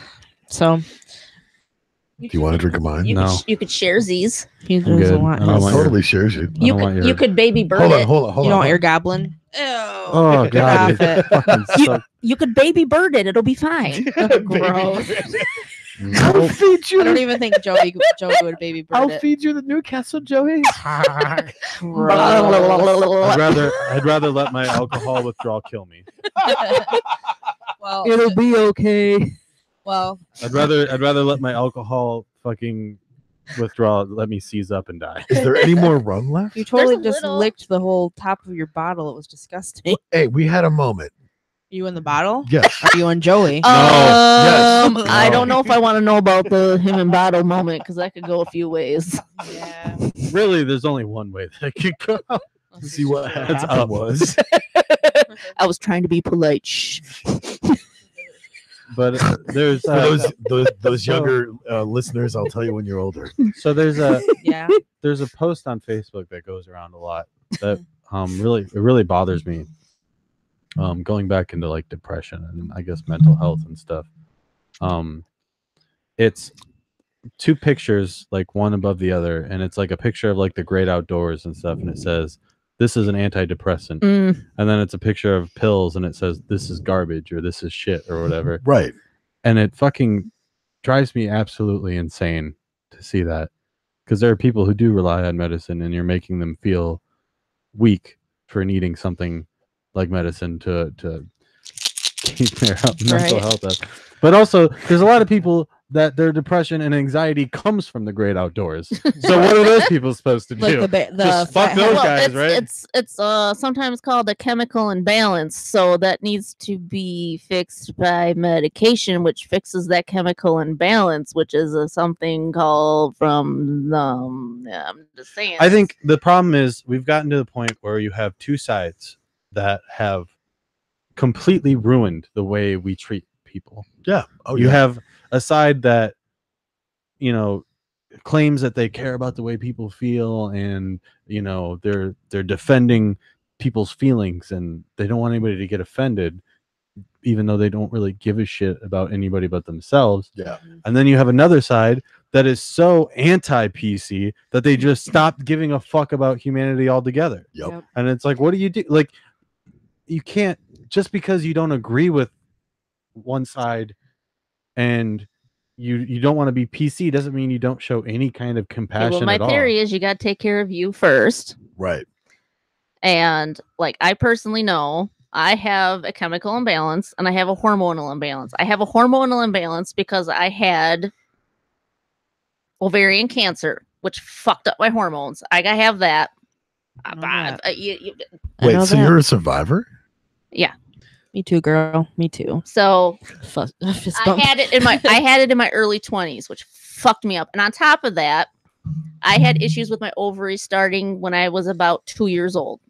So Do you want to drink of mine? You, No. you could share these. he I'm doesn't good. want I don't his. want your- Totally shares you. I don't want your- You could baby bird Hold on, it. hold on, hold You on. don't want your goblin? Ew. Oh god. Stop it. Fucking You- suck. You could baby bird it. It'll be fine. Gross. I'll Nope. feed I you. don't even think Joey would baby bird I'll it. feed you the Newcastle Joey. I'd rather let my alcohol withdrawal kill me. Well, be okay. well, I'd rather let my alcohol fucking withdrawal let me seize up and die. Is there any more rum left? you totally a just little. licked the whole top of your bottle. It was disgusting. Hey, we had a moment. You in the bottle? Yes. Are you and Joey? Yes. I No. don't know if I want to know about the him and bottle moment because that could go a few ways. Yeah. Really, there's only one way that could go. See what It's happened up. was. I was trying to be polite. Shh. But there's For those younger listeners, I'll tell you when you're older. so there's Yeah. a post on Facebook that goes around a lot that really bothers me. Going back into like depression and I guess mental health and stuff. It's 2 pictures, like one above the other, and it's like a picture of like the great outdoors and stuff, and it says, "This is an antidepressant," and then it's a picture of pills, and it says, "This is garbage" or "This is shit" or whatever. Right. And it fucking drives me absolutely insane to see that, because there are people who do rely on medicine, and you're making them feel weak for needing something like medicine to keep their mental health up. But also, there's a lot of people that their depression and anxiety comes from the great outdoors. So what are those people supposed to do? Like the Just fuck fat- those Well, guys, it's, right? it's sometimes called a chemical imbalance, so that needs to be fixed by medication, which fixes that chemical imbalance, which is something called from I'm just saying. I think the problem is we've gotten to the point where you have 2 sides that have completely ruined the way we treat people. Yeah. Oh, You yeah. have a side that, claims that they care about the way people feel, and they're defending people's feelings, and they don't want anybody to get offended, even though they don't really give a shit about anybody but themselves. Yeah. And then you have another side that is so anti-PC that they just stopped giving a fuck about humanity altogether. Yep. And it's like, what do you do? Like, you can't, just because you don't agree with one side and you don't want to be PC doesn't mean you don't show any kind of compassion well, my at all. theory is you got to take care of you first. Right. And like, I personally know I have a chemical imbalance and I have a hormonal imbalance. I have a hormonal imbalance because I had ovarian cancer, which fucked up my hormones. I gotta have that. Wait, so you're a survivor? Yeah. Me too, girl. Me too. So I had it in my early 20s, which fucked me up. And on top of that, I had issues with my ovaries starting when I was about 2 years old.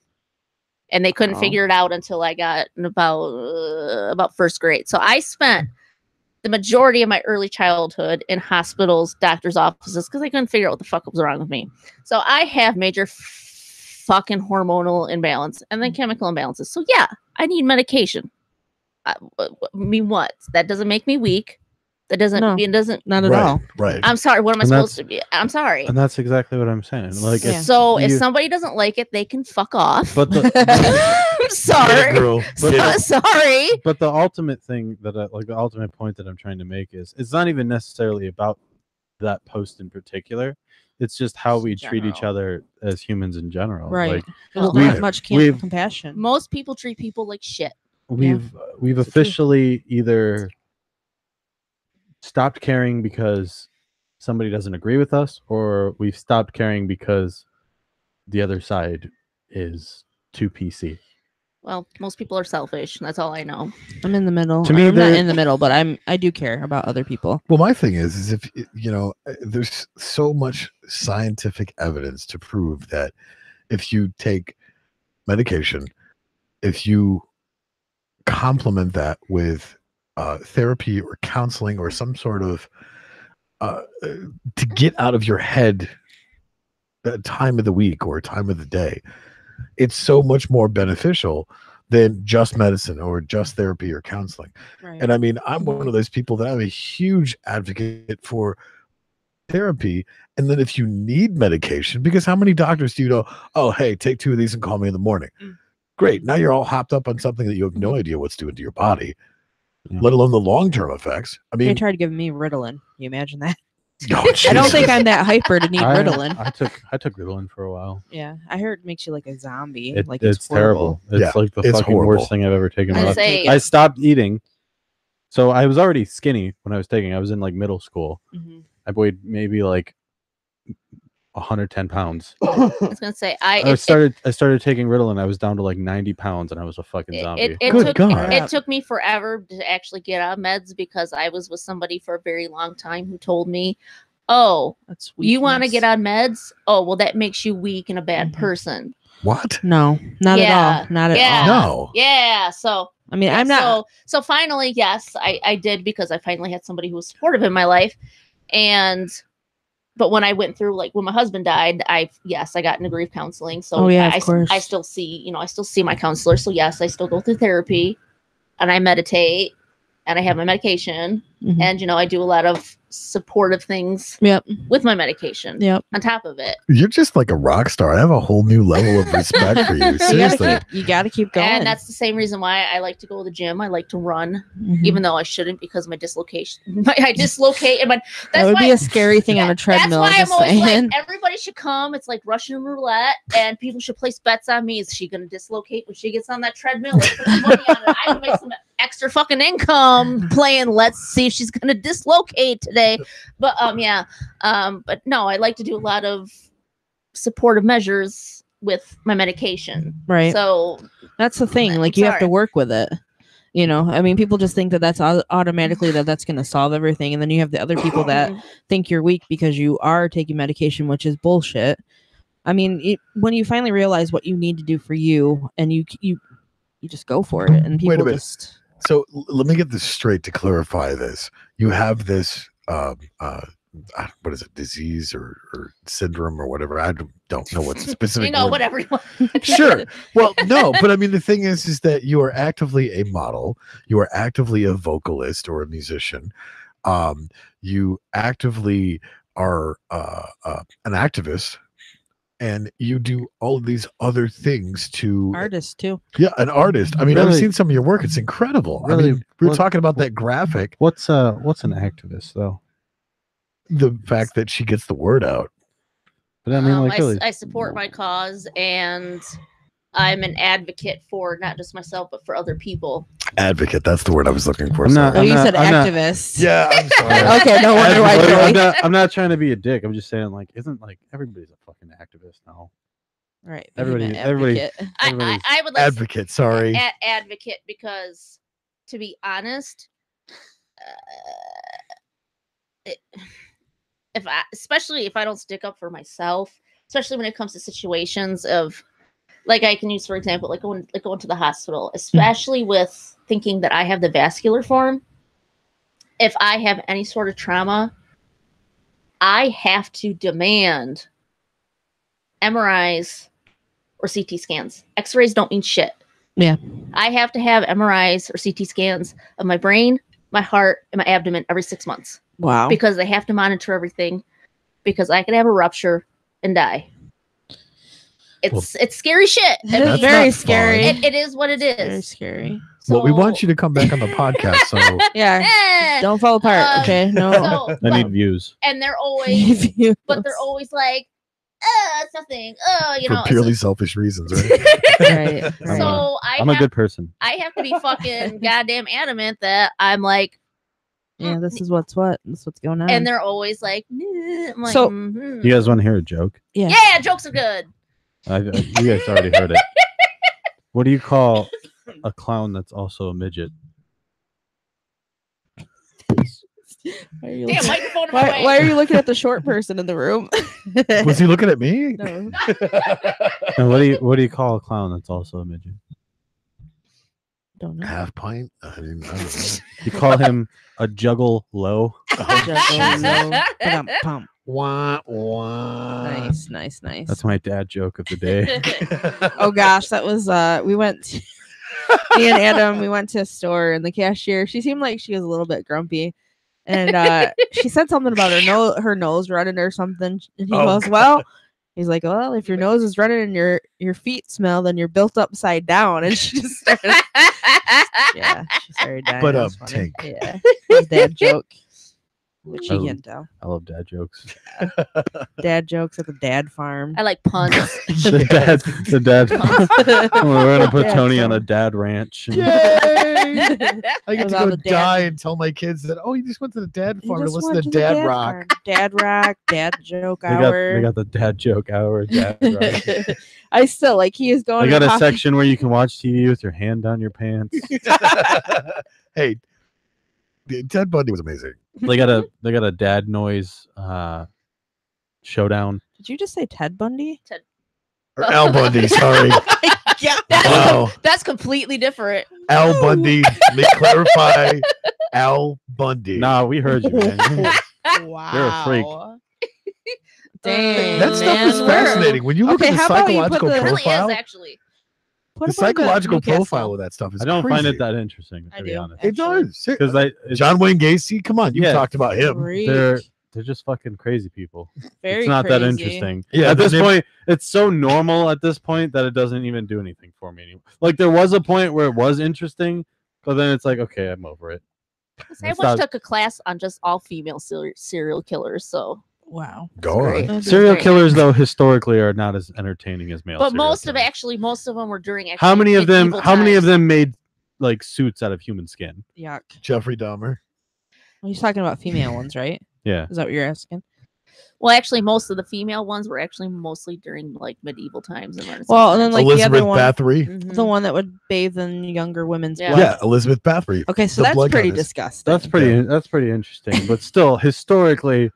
And they couldn't figure it out until I got about first grade. So I spent the majority of my early childhood in hospitals, doctors' offices, because they couldn't figure out what the fuck was wrong with me. So I have major fucking hormonal imbalance and then chemical imbalances. So yeah, I need medication. I mean, what? That doesn't make me weak. That doesn't. No, it doesn't. Not at all. Right. I'm sorry. What am I supposed to be? I'm sorry. And that's exactly what I'm saying. Like, so if somebody doesn't like it, they can fuck off. But I'm sorry. Sorry. But the ultimate thing that the ultimate point that I'm trying to make is it's not even necessarily about that post in particular. It's just how we treat each other as humans in general. Right. Like, There's not much compassion. Most people treat people like shit. We've officially either stopped caring because somebody doesn't agree with us, or we've stopped caring because the other side is too PC. Well, most people are selfish. That's all I know. I'm in the middle. To me, I'm not in the middle, but I do care about other people. Well, my thing is if there's so much scientific evidence to prove that if you take medication, if you complement that with therapy or counseling or some sort of to get out of your head a time of the week or a time of the day, it's so much more beneficial than just medicine or just therapy or counseling. Right. And I mean, I'm one of those people that I'm a huge advocate for therapy. And then if you need medication, because how many doctors do you know, oh, hey, take 2 of these and call me in the morning. Great. Now you're all hopped up on something that you have no idea what's doing to your body, let alone the long-term effects. I mean, they tried giving me Ritalin. You imagine that? Oh, I don't think I'm that hyper to need Ritalin. I took Ritalin for a while. Yeah, I heard it makes you like a zombie. It's terrible. It's like the fucking worst thing I've ever taken. I stopped eating. So I was already skinny when I was taking. I was in like middle school. I weighed maybe like 110 pounds. I was gonna say I started taking Ritalin. I was down to like 90 pounds and I was a fucking zombie. It took me forever to actually get out of meds because I was with somebody for a very long time who told me, oh, you want to get on meds? Oh, well, that makes you weak and a bad person. What? No, not at all. Not at all. No. Yeah. So I mean, I'm not. So finally, yes, I did, because I finally had somebody who was supportive in my life. But when I went through, like when my husband died, I got into grief counseling. So of course. I still see my counselor. So yes, I still go through therapy and I meditate and I have my medication and, I do a lot of supportive things with my medication on top of it. You're just like a rock star. I have a whole new level of respect for you. Seriously. You got to keep going. And that's the same reason why I like to go to the gym. I like to run, even though I shouldn't, because my dislocation. I dislocate. And that would be a scary thing on a treadmill. That's why I'm always like, everybody should come. It's like Russian roulette, and people should place bets on me. Is she going to dislocate when she gets on that treadmill? Let's put some money on it. I can make some extra fucking income playing. Let's see if she's going to dislocate today. But but no, I like to do a lot of supportive measures with my medication. Right. So that's the thing. Like you have to work with it. I mean, people just think that that's automatically that's going to solve everything. And then you have the other people that think you're weak because you are taking medication, which is bullshit. I mean, when you finally realize what you need to do for you and you just go for it. And people just. So let me get this straight to clarify this. You have this, what is it, disease or syndrome or whatever? I don't know what's the specific. Whatever you want. Sure. Well, no, but I mean, the thing is that you are actively a model. You are actively a vocalist or a musician. You actively are an activist, and you do all of these other things to Artists too. Yeah, an artist. I mean, I've Really? seen some of your work. It's incredible. Really? I mean, we were What- talking about that graphic, What's an activist though? the fact that she gets the word out. But I mean, like, really, I support my cause, and I'm an advocate for not just myself but for other people. Advocate. That's the word I was looking for. I'm not- Oh, you said I'm not- activist. Yeah, I'm sorry. Okay, no wonder why. I'm Joey. I'm not trying to be a dick. I'm just saying, like, isn't like everybody's a fucking activist now? Right. Everybody- Human everybody- advocate. Everybody's- I would like Advocate. Sorry. advocate because, to be honest, especially if I don't stick up for myself, especially when it comes to situations of, like, I can use for example, like going to the hospital, especially with thinking that I have the vascular form. If I have any sort of trauma, I have to demand MRIs or CT scans. X-rays don't mean shit. Yeah. I have to have MRIs or CT scans of my brain, my heart, and my abdomen every 6 months Wow. because they have to monitor everything, because I could have a rupture and die. It's scary shit. It is very scary. It is what it Very is. scary. Well, we want you to come back on the podcast. So Yeah. Don't fall apart. Okay. No. So, I need views. and they're always, Views. but they're always like, it's nothing. You for know. purely selfish reasons, right? Right. I'm right. So I'm a good person. I have to be fucking goddamn adamant that I'm like, Yeah, this is what's what. This is what's going on. and they're always like, nah. I'm like, So- mhm. You guys want to hear a joke? yeah. Yeah, jokes are good. You guys already heard it. What do you call a clown that's also a midget? Why are you Damn, looking- microphone in my way. why are you looking at the short person in the room? Was he looking at me? No. And what do you call a clown that's also a midget? Don't know. Half pint? I don't know. You call him a juggle low. Ba-dum-pum. Wah, wah. Nice. That's my dad joke of the day. Oh gosh, that was we went to, me and Adam, we went to a store, and the cashier, she seemed like she was a little bit grumpy, and she said something about her nose running or something, and he Oh, goes, well, he's like, well, if your nose is running and your feet smell, then you're built upside down. And she just started she started dying. But, It was funny. tink. Yeah, his dad joke, which you Oh. can tell. I love dad jokes. Dad jokes at the dad farm. I like puns. The dad. We're gonna put Dad Tony on farm. a dad ranch. Yay! I get Goes to on go the dad- die and tell my kids that, oh, you just went to the dad You farm to just listen went to the Dad Rock. farm. Dad rock, dad joke They hour. got the dad joke hour. Dad rock. I still like he is going. They got to a coffee- section where you can watch TV with your hand down your pants. Hey, Ted Bundy was amazing. They got a dad noise showdown. Did you just say Ted Bundy? Or Al Bundy, sorry. Yeah, Wow. that's completely different. Al Bundy. Let me clarify. Al Bundy. Nah, we heard you, man. Wow. You're a freak. Dang. That stuff man. is fascinating. When you look Okay, at the how about you put psychological the- It really profile, is actually. What the about psychological Newcastle? profile of that stuff is I don't find crazy. it that interesting, I to be do. honest. It does. Because John Wayne Gacy, come on, you Yeah. talked about him. Freak. they're just fucking crazy people. Very It's not that crazy. interesting. Yeah, At this they- point, it's so normal at this point that it doesn't even do anything for me anymore. Like there was a point where it was interesting, but then it's like, okay, I'm over it. I It's once not- took a class on just all female serial killers, so. Wow. Go Great. on. Serial Great. killers, though, historically are not as entertaining as male. But serial most of killers. them were during. How many of them? medieval How many of times. them made like suits out of human skin? Yuck. Jeffrey Dahmer. Well, he's talking about female ones, right? Yeah. Is that what you're asking? Well, actually, most of the female ones were actually mostly during like medieval times and Renaissance Well, and then times. like Elizabeth the other one, Bathory. Mhm. the one that would bathe in younger women's Yeah. blood. Yeah, Elizabeth Bathory. Okay, so The that's blood pretty goddess. disgusting. That's pretty. That's pretty interesting. But still, historically,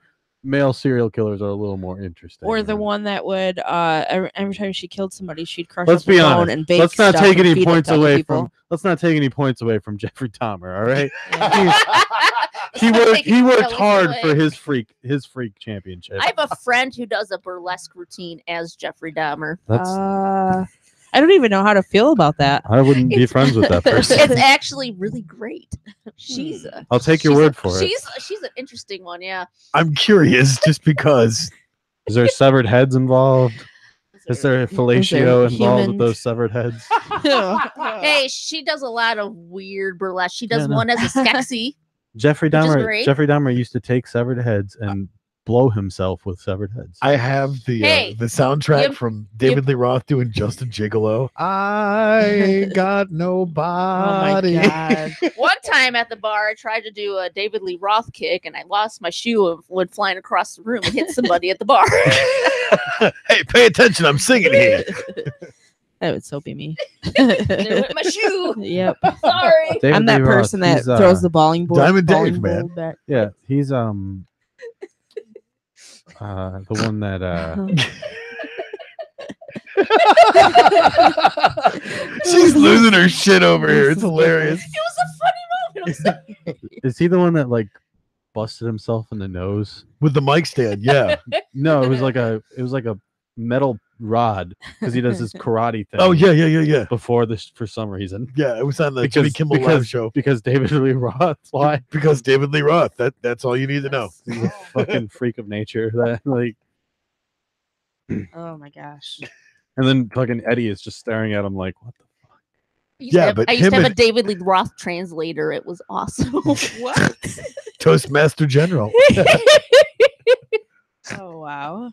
male serial killers are a little more interesting. Or the than- one that would every time she killed somebody, she'd crush Let's up a be bone honest. and bake Let's not stuff take and any feed it points to other away people. from. Let's not take any points away from Jeffrey Dahmer. All right. Let's not take He any worked points hard away. for his freak championship. I have a friend who does a burlesque routine as Jeffrey Dahmer. That's I don't even know how to feel about that. I wouldn't be friends with that person. It's actually really great. She's I'll take your word for it. She's an interesting one, yeah. I'm curious just because. Is there severed heads involved? Is there fellatio involved with those severed heads? Hey, she does a lot of weird burlesque. She does one as a sexy. Jeffrey Which is Dahmer. great. Jeffrey Dahmer used to take severed heads and blow himself with severed heads. I have the soundtrack from David Lee Roth doing Just a Gigolo. I ain't got no body. Oh my god! One time at the bar, I tried to do a David Lee Roth kick, and I lost my shoe and went flying across the room and hit somebody at the bar. Hey, pay attention! I'm singing here. That would so be me. There went my shoe. Yep. Sorry. David I'm that Lee Roth, person that he's, throws the bowling ball. Diamond Dave, bowling man. ball back. Yeah, he's the one that She's losing her shit over here. It's hilarious. It was a funny moment. I'm sorry. is he the one that like busted himself in the nose? With the mic stand, yeah. No, it was like a metal rod because he does this karate thing. Oh yeah. Before this, for some reason. Yeah, it was on the Jimmy Kimmel Live show. Because David Lee Roth. Why? Because David Lee Roth. That's all you need to know. He's a fucking freak of nature. That like, Oh my gosh! Oh, and then fucking Eddie is just staring at him like, what the fuck? I used to have a David Lee Roth translator. It was awesome. What? Toastmaster General. Oh wow!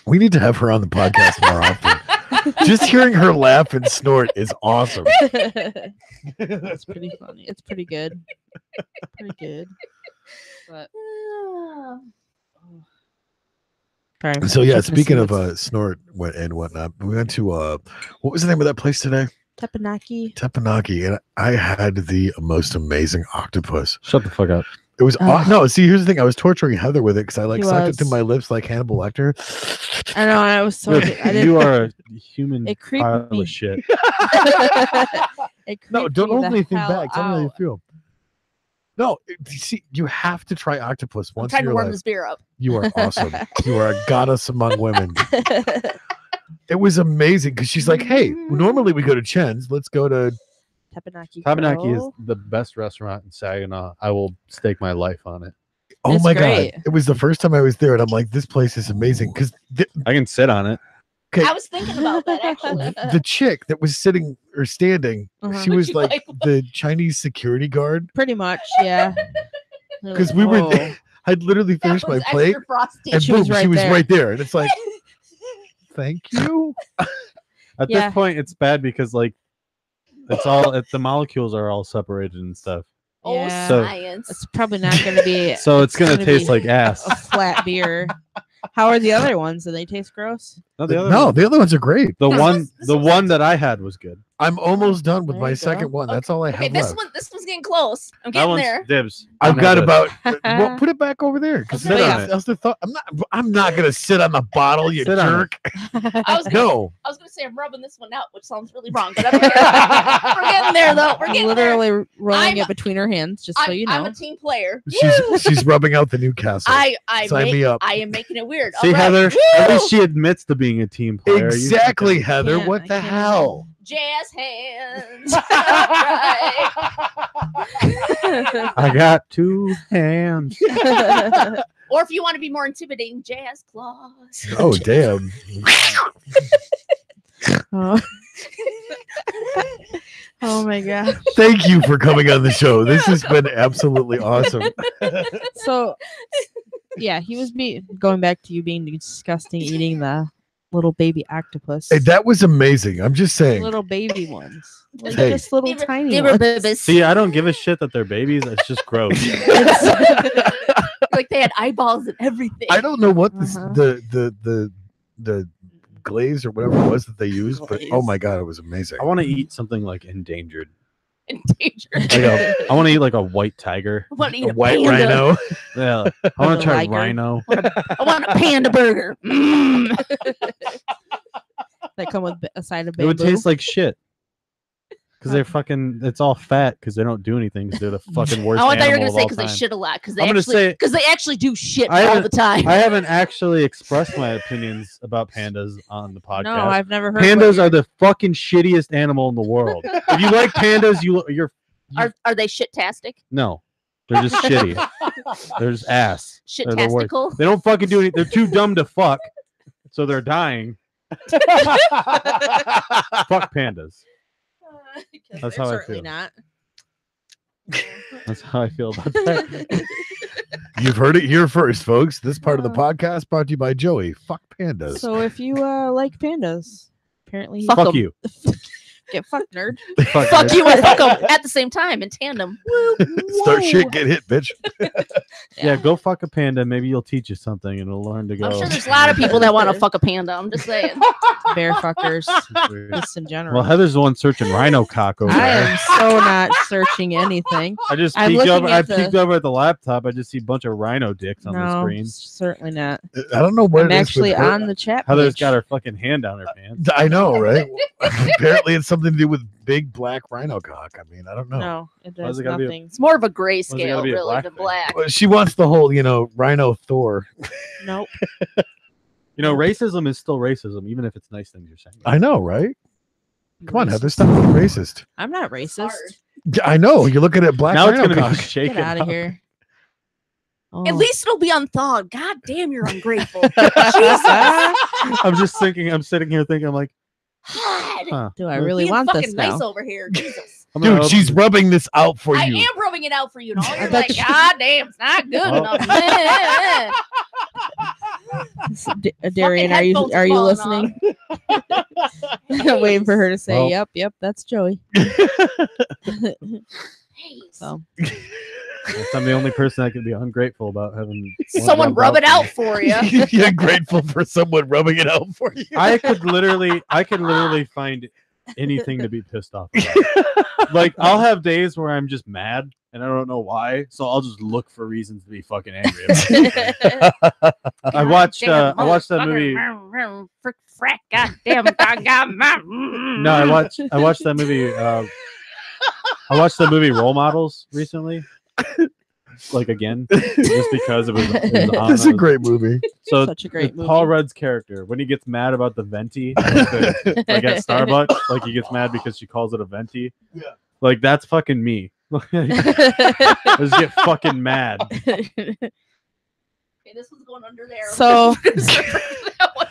We need to have her on the podcast more often. Just hearing her laugh and snort is awesome. That's pretty funny. It's pretty good. Pretty good. But sorry, So yeah, checking to see speaking of what's- snort and whatnot, we went to what was the name of that place today? teppanyaki. Teppanyaki, and I had the most amazing octopus. Shut the fuck up. It was no. See, here's the thing: I was torturing Heather with it because I like He sucked was. it through my lips like Hannibal Lecter. I know. I was so. Look, I didn't. you are a human It creeped pile me. of shit. It No, creeped don't me hold the anything hell back. Tell me how you out. feel. No, see, you have to try octopus I'm once trying in to your warm life. this beer up. You are awesome. You are a goddess among women. It was amazing because she's like, "Hey, normally we go to Chen's. Let's go to." Teppanyaki. Tabanaki is Grill. the best restaurant in Saginaw. I will stake my life on it. Oh It's my great. god! It was the first time I was there, and I'm like, "This place is amazing." Because I can sit on it. Okay. I was thinking about that actually. the chick that was sitting or standing, Uh-huh. she was You like like- the Chinese security guard. Pretty much, yeah. Because we were, Whoa. I'd literally That finished my was plate, extra frosty. and She boom, was right she was there. right there, and it's like, thank you. At Yeah. this point, it's bad because like it's all the molecules are all separated and stuff. Oh, Yeah. So- science. It's probably not going to be So it's gonna gonna taste be like ass. a flat beer. How are the other ones? Do they taste gross? No, the other No, one, the other ones are great. the This one was- this the was one that I had was good. I'm almost done with There my you second go. one. That's all I have Okay, this left. one's getting close. I'm That getting one's there. dibs. I've I'm got not about. Well, put it back over there. Because Sit on it. I'm not gonna sit on the bottle, you Sit on it. jerk. I was gonna, No. I was gonna say I'm rubbing this one out, which sounds really wrong, but I don't care. We're getting there though. We're getting there. Literally rolling I'm- it between her hands, just so you I'm know. a team player. She's rubbing out the Newcastle. Sign me up. I am making it weird. See, All right. Heather, at Woo! least she admits to being a team player. You Exactly, fucking- Heather. Can't- What I the can't hell? Jazz hands. I got two hands. Or if you want to be more intimidating, jazz claws. Oh damn! Oh. Oh my god. Thank you for coming on the show. This has been absolutely awesome. So yeah, he was going back to you being disgusting eating the little baby octopus. Hey, that was amazing. I'm just saying. Little baby ones. Like Hey. just little They were- tiny they were ones. babies. See, I don't give a shit that they're babies. It's just gross. Like they had eyeballs and everything. I don't know what this, Uh-huh. the glaze or whatever it was that they used, but oh Glaze. my god, it was amazing. I want to eat something like endangered. Endangered. I want to eat like a white tiger. I want to eat A a white panda. rhino. Yeah, I want A to try liger. rhino. I want a panda burger. That come with a side of It would bamboo. taste like shit. Because they're fucking. It's all fat because they don't do anything. Because they're the fucking worst. Oh, I thought you were animal gonna say of because all they time. shit a lot. Because I'm gonna say- they actually do shit I all haven't- the time. I haven't actually expressed my opinions about pandas on the podcast. No, I've never heard. Pandas are the fucking shittiest animal in the world. If you like pandas, you're Are they shit-tastic? no. They're just shitty. They're just ass. They're the worst. Shit-tastical? They don't fucking do anything. They're too dumb to fuck, so they're dying. Fuck pandas. That's how I certainly feel. not. That's how I feel about that. You've heard it here first, folks. This part of the podcast brought to you by Joey. Fuck pandas. So if you like pandas, apparently Fuck Fuck 'em. you. get fucked, nerd. Fuck you and fuck them at the same time in tandem. Start shit, get hit, bitch. Yeah, go fuck a panda. Maybe you'll teach you something and it'll learn to go. I'm sure there's a lot of people that want to fuck a panda. I'm just saying. Bear fuckers, just in general. Well, Heather's the one searching rhino cock over I there. am so not searching anything. I just I'm peeked looking over. I at the- peeked over at the laptop. I just see a bunch of rhino dicks on the No, screen. certainly not. I don't know what I'm it is with actually her. on the chat. Heather's page. got her fucking hand down her pants. I know, right? Apparently, it's something to do with big black rhino cock. I mean, I don't know. No, it Why does does it gotta be a- nothing. It's more of a Why's it grayscale, gotta be a really, black than thing? black. Well, she wants the whole, rhino Thor. Nope. You know, racism is still racism, even if it's nice things you're saying. I know, right? Come on, Racist. Heather, stop being racist. I'm not racist. Hard. Yeah, I know. You're looking at black Now it's rhino gonna be cock. shaken. Get out of up. here. Oh. At least it'll be unthawed. God damn, you're ungrateful. I'm just thinking. I'm sitting here thinking. I'm like, God. huh. Do I Well, really Being want fucking this nice now? over here. Jesus. I'm gonna Dude, open she's this- rubbing this out for I you. am rubbing it out for you, and all you're bet like, you- God damn, it's not good Well- enough. Darian, Fucking are headphones you falling listening? Waiting for her to say, Well- "Yep, that's Joey." So Yes, I'm the only person that can be ungrateful about having Someone rub it out for you. You're grateful for someone rubbing it out for you. I could literally find anything to be pissed off about. Like, I'll have days where I'm just mad and I don't know why, so I'll just look for reasons to be fucking angry about it. I watched that movie. Frick, frack, goddamn, I got my. No, I watched that movie. I watched the movie Role Models recently, like again, just because it was on. This is a great movie. So Such a great Paul movie. Rudd's character, when he gets mad about the venti, like at Starbucks, like he gets mad because she calls it a venti. Yeah. Like, that's fucking me. I just get fucking mad. Okay, this one's going under there. So-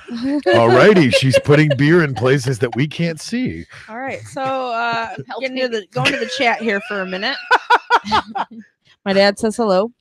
Alrighty, she's putting beer in places that we can't see. All right, so Help going me. to the chat here for a minute. My dad says hello.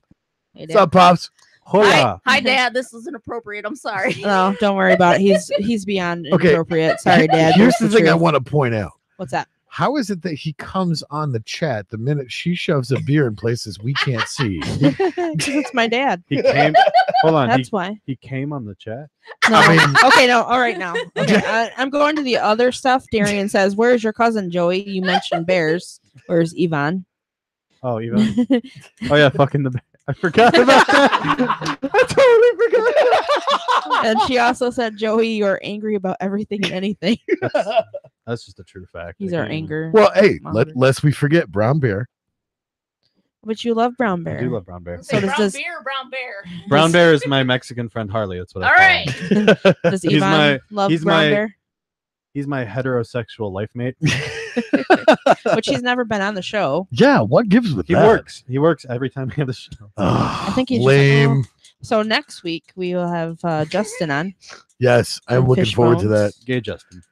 Hey, What's Dad. up, Pops? Hola. Hi, Dad. This is inappropriate. I'm sorry. No, don't worry about it. He's beyond Okay. inappropriate. Sorry, Dad. Here's That's the thing I truth. want to point out. What's that? How is it that he comes on the chat the minute she shoves a beer in places we can't see? Because it's my dad. He came. Hold on. That's why. He came on the chat. No. I mean- Okay, no. All right, now. Okay, I'm going to the other stuff. Darian says, "Where's your cousin Joey? You mentioned bears. Where's Yvonne?" Oh, even. Oh yeah, fucking the. I forgot about that. I totally forgot. And she also said, "Joey, you're angry about everything and anything." That's just a true fact. He's I our can't even- anger. Well, hey, Monster. lest we forget Brown Bear. But you love brown I bear. do love brown bear. So does brown this- bear, brown bear. Brown bear is my Mexican friend Harley. That's what I All call right. him. Does He's Yvonne my- love he's brown my- bear? He's my heterosexual life mate. But she's never been on the show. Yeah, what gives with He that? works. He works every time we have the show. I think he's just like, lame. So next week we will have Justin on. Yes, I'm From looking forward to that. Fishbones. Gay Justin.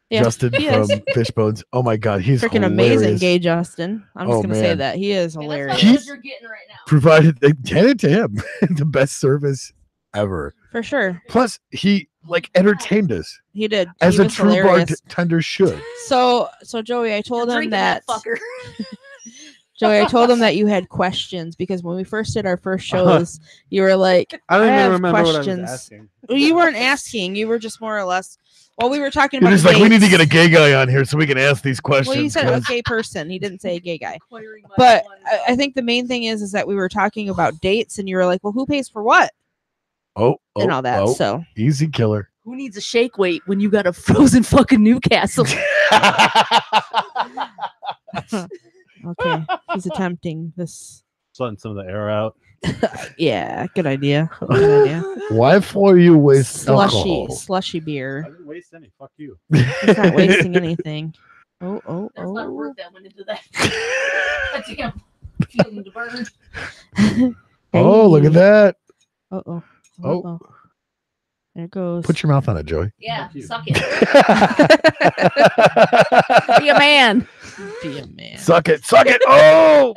Yeah, Justin he from is. Fishbones. Oh my God, he's Freaking hilarious. amazing, gay Justin. I'm just Oh, gonna say man. that he is Okay, hilarious. that's not He's- what you're getting right now. Provided they hand it to him. The best service ever. For sure, Plus, he entertained us he did. as he a was true hilarious. bartender should. So Joey, I told him Drinking that. fucker. Joey, I told him that you had questions because when we first did our first shows, you were like, I don't I even have remember questions. what I was asking. well, you weren't asking. You were just more or less. Well, we were talking You're about. just like, we need to dates. get a gay guy on here so we can ask these questions. Well, you said a 'cause- gay person. He didn't say a gay guy. Acquiring my But one. I think the main thing is that we were talking about dates, and you were like, "Well, who pays for what?" and all that. So easy killer. Who needs a shake weight when you got a frozen fucking Newcastle? Okay, he's attempting this. Letting some of the air out. Yeah, good idea. Good idea. Why for you waste alcohol? Slushy I beer. didn't waste any. Fuck you. He's not wasting anything. Oh. That's not worth that when you do that. That's him feeling the burn. Oh, look at that. Oh. Oh. There it goes. Put your mouth on it, Joey. Yeah, Fuck you. suck it. Be a man. Be a man. Suck it. Suck it. Oh!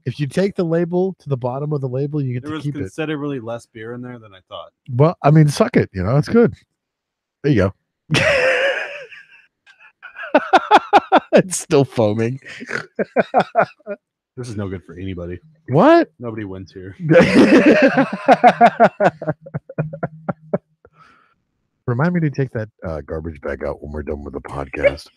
If you take the label to the bottom of the label, you get There to was keep it. considerably less beer in there than I thought. Well, I mean, suck it. You know, it's good. There you go. It's still foaming. This is no good for anybody. What? Nobody wins here. Remind me to take that garbage bag out when we're done with the podcast.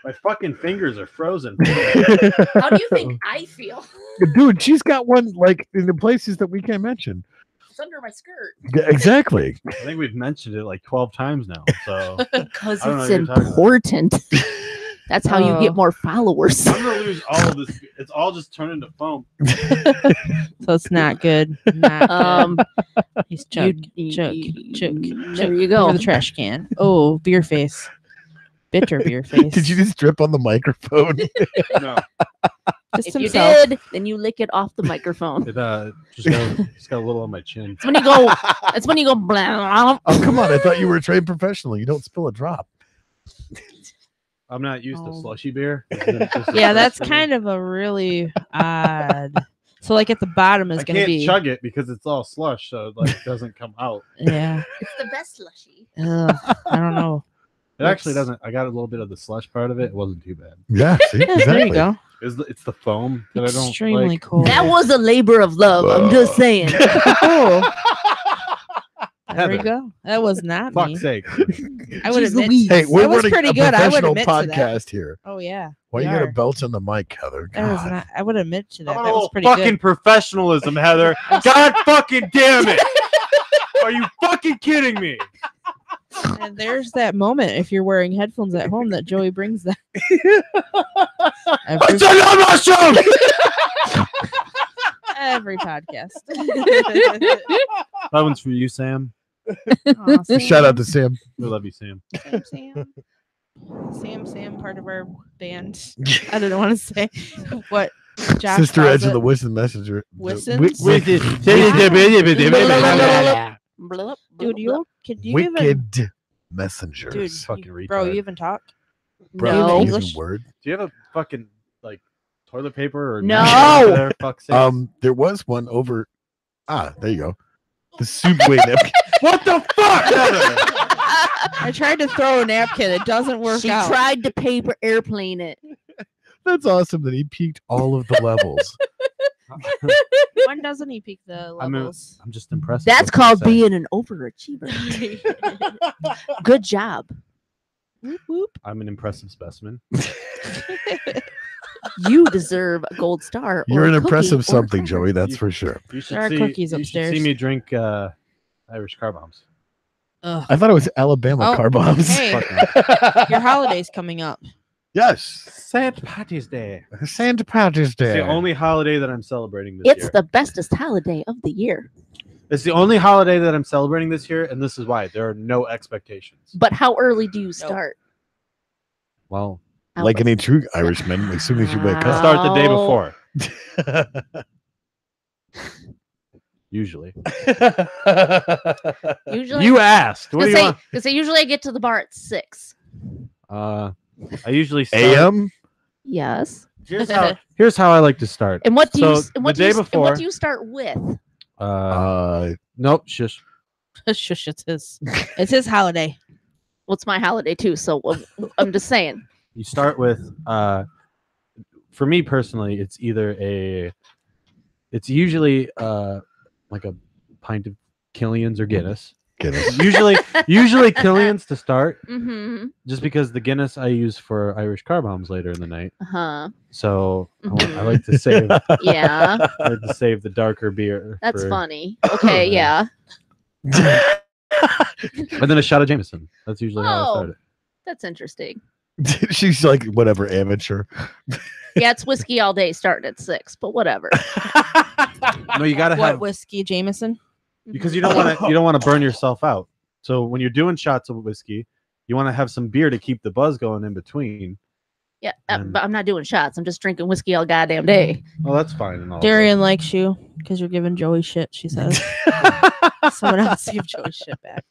My fucking fingers are frozen. How do you think I feel? Dude, she's got one like in the places that we can't mention. It's under my skirt. Yeah, exactly. I think we've mentioned it like 12 times now. So Because I don't know it's what you're talking about. important. That's how you get more followers. I'm gonna lose all of this. It's all just turned into foam. So it's not good. Not good. He's chug. There Over you go. the trash can. Oh, beer face. Bitter beer face. Did you just drip on the microphone? No, Just If you himself. did, then you lick it off the microphone. it just got a little on my chin. It's when you go. It's when you go. Blah, Oh, come on. I thought you were a trained professional. You don't spill a drop. I'm not used to Oh. slushy beer. Yeah, that's kind of a really odd. So like at the bottom is I going to can't be. chug it because it's all slush, so it like doesn't come out. Yeah. It's the best slushy. Ugh, I don't know. It actually doesn't. I got a little bit of the slush part of it. It wasn't too bad. Yeah, see? Yeah, Exactly. there you go. It's the foam that I don't Extremely like. cold. That was a labor of love. I'm just saying. Oh, there we Heather, go. That was not me. Fuck's sake. I would Jeez admit. Louise. Hey, we're That was running pretty a good. I would professional admit to that. podcast here. Oh yeah. Why we you got a are. belt on the mic, Heather? That was God. not. I would admit to that. Come on, That a was little pretty fucking good. professionalism, Heather. God fucking damn it. Are you fucking kidding me? And there's that moment if you're wearing headphones at home that Joey brings that. Every podcast. That one's for you, Sam. Aw, Sam. Shout out to Sam. We love you, Sam. Sam, part of our band. I don't want to say what Josh Sister calls Edge of it. the Whiston Messenger. Whistons? Blah, Dude, blah, could you even, Wicked messengers. dude, fucking you, bro, retard. you even talk? Bro, No. using English? word. Do you have a fucking like toilet paper or No. napkin over there? Fuck's sake. There was one over. There you go. The soup wait napkin. What the fuck? Heather? I tried to throw a napkin. It doesn't work She out. tried to paper airplane it. That's awesome that he peaked all of the levels. When doesn't he peak the I'm levels? I'm just impressed. That's What can I called say? being an overachiever. Good job. Whoop, whoop. I'm an impressive specimen. You deserve a gold star. You're or an a cookie impressive or a something, cracker. Joey. That's for sure. You should There are see. cookies You should upstairs. see me drink Irish car bombs. Ugh. I thought it was Alabama Oh, car bombs. hey. Fuck Your holiday's coming up. Yes. St. Patty's Day. Santa Patrick's It's Day. the only holiday that I'm celebrating this It's year. the bestest holiday of the year. It's the only holiday that I'm celebrating this year, and this is why there are no expectations. But how early do you start? Well, Like Albus? any true Irishman, as soon as you wake I up. start the day Oh. before. Usually, Usually, you asked. What do you want? Because usually I get to the bar at 6. I usually start. AM? Yes. Here's how I like to start. And what do you? So, And what the do you? day And before- what do you start with? Nope. Shush. Shush, it's his holiday. What's my holiday too? So I'm just saying. You start with. For me personally, it's usually like a pint of Killian's or Guinness. Guinness. usually Killian's to start, Mm-hmm. just because the Guinness I use for Irish car bombs later in the night. Uh-huh. So Mhm. I like to save. Yeah. I like to save the darker beer. That's for- funny. Okay. Yeah. And then a shot of Jameson. That's usually how I Oh. start it. That's interesting. She's like, whatever, amateur. Yeah, it's whiskey all day starting at 6, but whatever. No, you gotta What have whiskey, Jameson? because you don't want to burn yourself out. So when you're doing shots of whiskey, you want to have some beer to keep the buzz going in between. Yeah, but I'm not doing shots. I'm just drinking whiskey all goddamn day. Oh, that's fine. And all. Darian likes you because you're giving Joey shit, she says. Someone else give Joey shit back.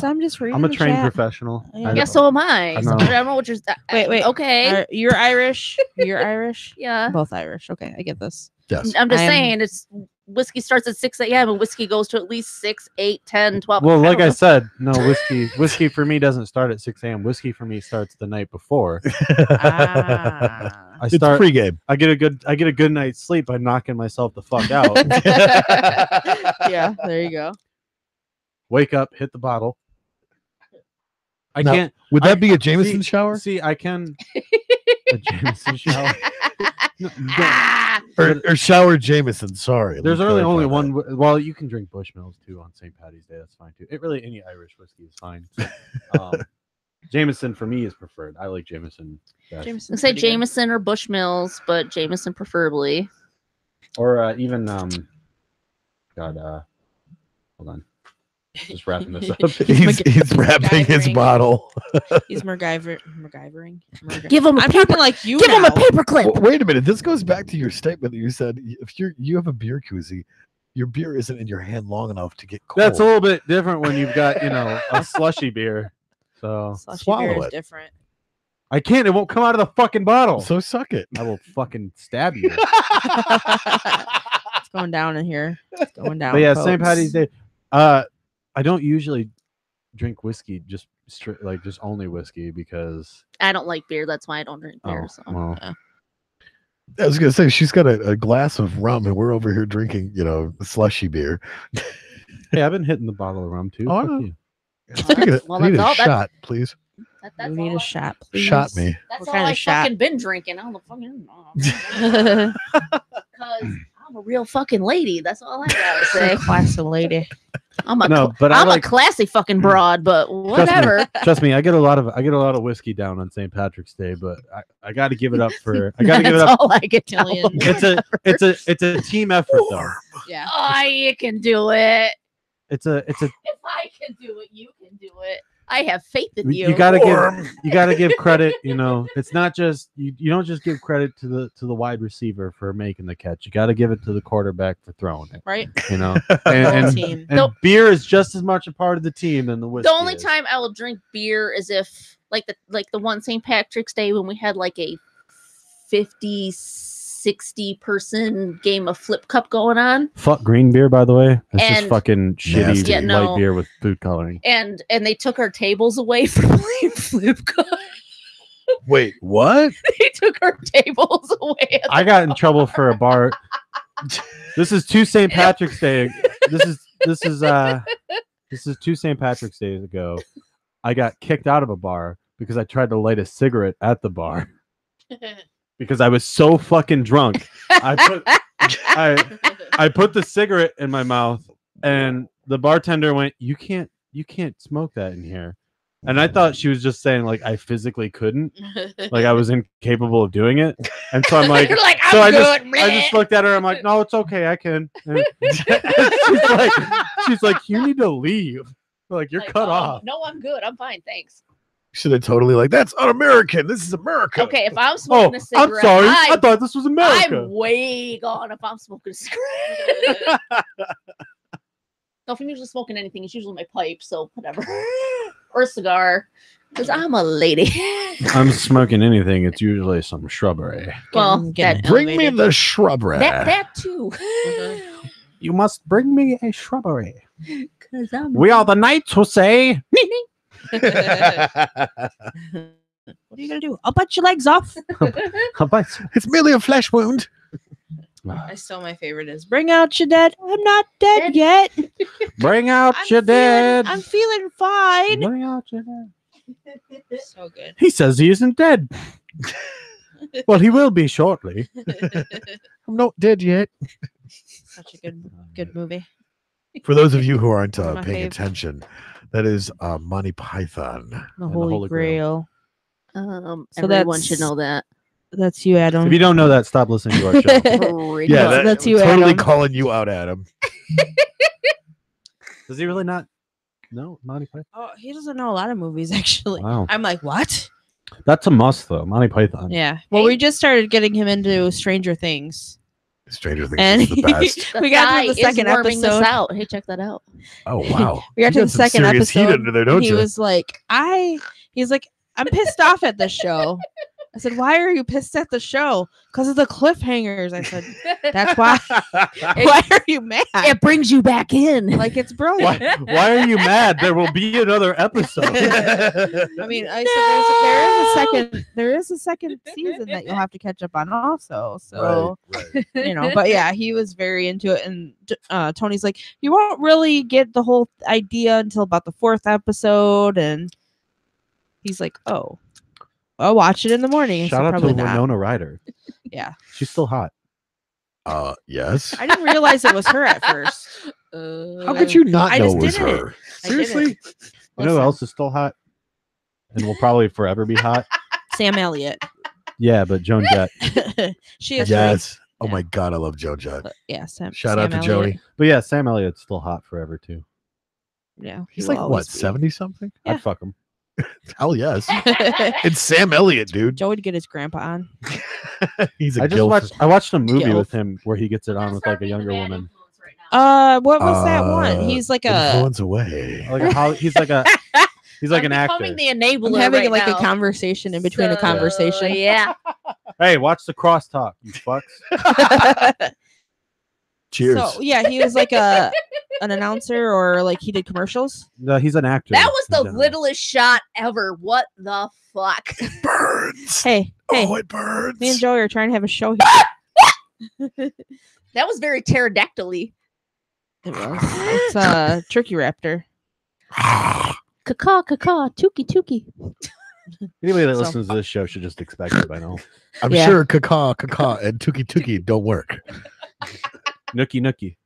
I'm just reading. I'm a the trained chat. professional. Yeah. Yeah, so am I. I So know. I don't know what you're. Wait. Okay. You're Irish. You're Irish. Yeah. Both Irish. Okay, I get this. Yes. I'm just I am- saying, it's whiskey starts at 6 a.m. and whiskey goes to at least 6, 8, 10, 12. Well, like don't I know. said, no whiskey for me doesn't start at 6 a.m. Whiskey for me starts the night before. Ah. I It's start. pregame. I get a good night's sleep by knocking myself the fuck out. Yeah, there you go. Wake up, hit the bottle. I Now, can't. Would I- that be a Jameson shower? See, I can. A Jameson shower. No, don't- Ah! Or shower Jameson, sorry. let There's me really clarify only that. one. Well, you can drink Bushmills too on St. Patty's Day. That's fine too. It really any Irish whiskey is fine. Jameson for me is preferred. I like Jameson best. Jameson. I say Jameson or Bushmills, but Jameson preferably. Or even hold on. Just wrapping this up. He's wrapping his MacGyvering. bottle. He's MacGyvering. Give him a I'm paper. talking like you. Give him a now. paperclip. Well, wait a minute. This goes back to your statement that you said if you have a beer koozie, your beer isn't in your hand long enough to get cold. That's a little bit different when you've got a slushy beer. So Slushy Swallow beer is it. different. I can't. It won't come out of the fucking bottle. So suck it. I will fucking stab you. It's going down in here. It's going down. But yeah, folks. St. Patty's Day. I don't usually drink whiskey, just only whiskey because. I don't like beer. That's why I don't drink beer. So. Well, I was gonna say she's got a glass of rum, and we're over here drinking, slushy beer. hey, I've been hitting the bottle of rum too. Oh, I Fuck know. you. Speaking of, Well, I need a that's all- shot, please. That's We need all a shot, please. Shot me. That's What all kind of I shot? fucking been drinking. I don't fucking know. Because I'm a real fucking lady. That's all I gotta say. Classy lady. I'm a No, but I I'm like. a classy fucking broad, but whatever. Trust me, I get a lot of whiskey down on St. Patrick's Day, but I got to give it up for. I got to give it That's up. all I get down. Killian. It's a team effort though. Yeah. Oh, you can do it. It's a. If I can do it, you can do it. I have faith in you. You gotta give credit. It's not just you don't just give credit to the wide receiver for making the catch. You got to give it to the quarterback for throwing it. Right. And Whole team. and beer is just as much a part of the team than the whiskey. The only is. time I will drink beer is if like the one St. Patrick's Day when we had like a 50, 60 person game of flip cup going on. Fuck green beer, by the way. It's just And- fucking shitty Nasty. Yeah, no. light beer with food coloring. And they took our tables away from playing flip cup. Wait, what? They took our tables away. I got in trouble for a bar. This is two St. Patrick's Day. This is two St. Patrick's Days ago. I got kicked out of a bar because I tried to light a cigarette at the bar because I was so fucking drunk. I put the cigarette in my mouth and the bartender went, you can't smoke that in here. And I thought she was just saying like I physically couldn't, like I was incapable of doing it. And so I'm like, You're like, so I'm I good, just looked at her. I'm like, no, it's okay, I can. And she's like, you need to leave. Like you're Like, cut oh, off. No, I'm good. I'm fine. Thanks. Should have totally that's un-American. This is America. Okay, if I'm Oh, smoking a cigarette, I'm sorry. I thought this was America. I'm way gone if I'm smoking a cigarette. So if I'm usually smoking anything, it's usually my pipe, so whatever. Or a cigar. Because I'm a lady. I'm smoking anything. It's usually some shrubbery. Well, Getting that, Bring me elevated. the shrubbery. that too. You must bring me a shrubbery. Because I'm We are the knights who say. What are you gonna do? I'll bite your legs off. It's merely a flesh wound. I still my favorite is bring out your dead. I'm not dead yet. Bring out I'm your feeling- dead. I'm feeling fine. Bring out your dead. So good. He says he isn't dead. Well, he will be shortly. I'm not dead yet. Such a good movie. For those of you who aren't My paying fave. attention, that is Monty Python. The the Holy, Holy Grail. So Everyone should know that. That's you, Adam. If you don't know that, stop listening to our show. Yeah, that's you, totally Adam. calling you out, Adam. Does he really not know Monty Python? Oh, he doesn't know a lot of movies actually. Wow. I'm like, what? That's a must, though. Monty Python. Yeah. Well, we just started getting him into Stranger Things. Stranger Things And is the best. The we got guy to the is second warming this episode. out. Hey, check that out. Oh wow. We got You to the some second serious heat episode. under there, don't He you? was like, he's like, I'm pissed off at this show. I said, why are you pissed at the show? Because of the cliffhangers. I said, that's why. Why are you mad? It brings you back in. Like, it's brilliant. Why are you mad? There will be another episode. I mean, I said there is a second season that you'll have to catch up on also. So Right. you know, but yeah, he was very into it, and Tony's like, you won't really get the whole idea until about the 4th episode, and he's like, oh, I'll watch it in the morning. I Shout said, out to probably not. Winona Ryder. Yeah, She's still hot. Yes. I didn't realize it was her at first. How could you not I know just it was didn't. her? I Seriously? didn't. You know who else is still hot? And will probably forever be hot? Sam Elliott. Yeah, but Joan Jett. She is. Yes. Oh Yeah. my God, I love Joe Judd. But yeah, Sam. Shout out Sam to Elliott. Jody. But yeah, Sam Elliott's still hot forever, too. Yeah, he He's will like what, always be. 70 something? Yeah. I'd fuck him. Hell yes. It's Sam Elliott, dude. Joe would get his grandpa on. He's a I watched a movie Gilf. with him where he gets it on with like a younger woman. What was that one? He's like a. influence away. He's like an actor. Becoming the I'm enabler having right like now. a conversation in between a conversation. Yeah. Hey, watch the crosstalk, you fucks. Cheers. So yeah, he was like an announcer, or like he did commercials. No, he's an actor. That was in the general. littlest shot ever. What the fuck? Burns. Hey, Oh, it burns. me and Joey are trying to have a show here. That was very pterodactyl-y. It was. It's Turkey Raptor. Caw, caw, tookie, tookie. Anybody that So- listens to this show should just expect it by now. I'm Yeah. sure caca, and tuki don't work. Nookie nookie.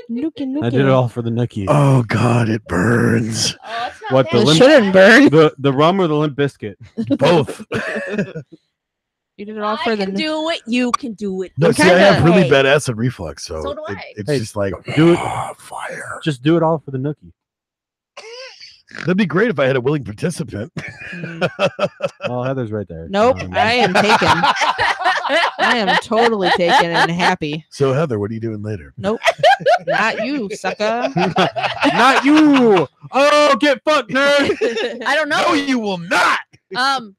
Nookie, nookie. I did it all for the nookie. Oh God, it burns. Oh, it's not What, the It limp- shouldn't burn. The rum or the limp biscuit? Both. You did it all I for the. can do it. You can do it. No, I'm see, I kinda- have really Hey. bad acid reflux, so, So do I. it's Hey, just like do it. fire. Just do it all for the nookie. That'd be great if I had a willing participant. Mm. Well, Heather's right there. Nope, I am taken. I am totally taken and happy. So Heather, what are you doing later? Nope, not you, sucker. Not you. Oh, get fucked, nerd. I don't No, know. you will not.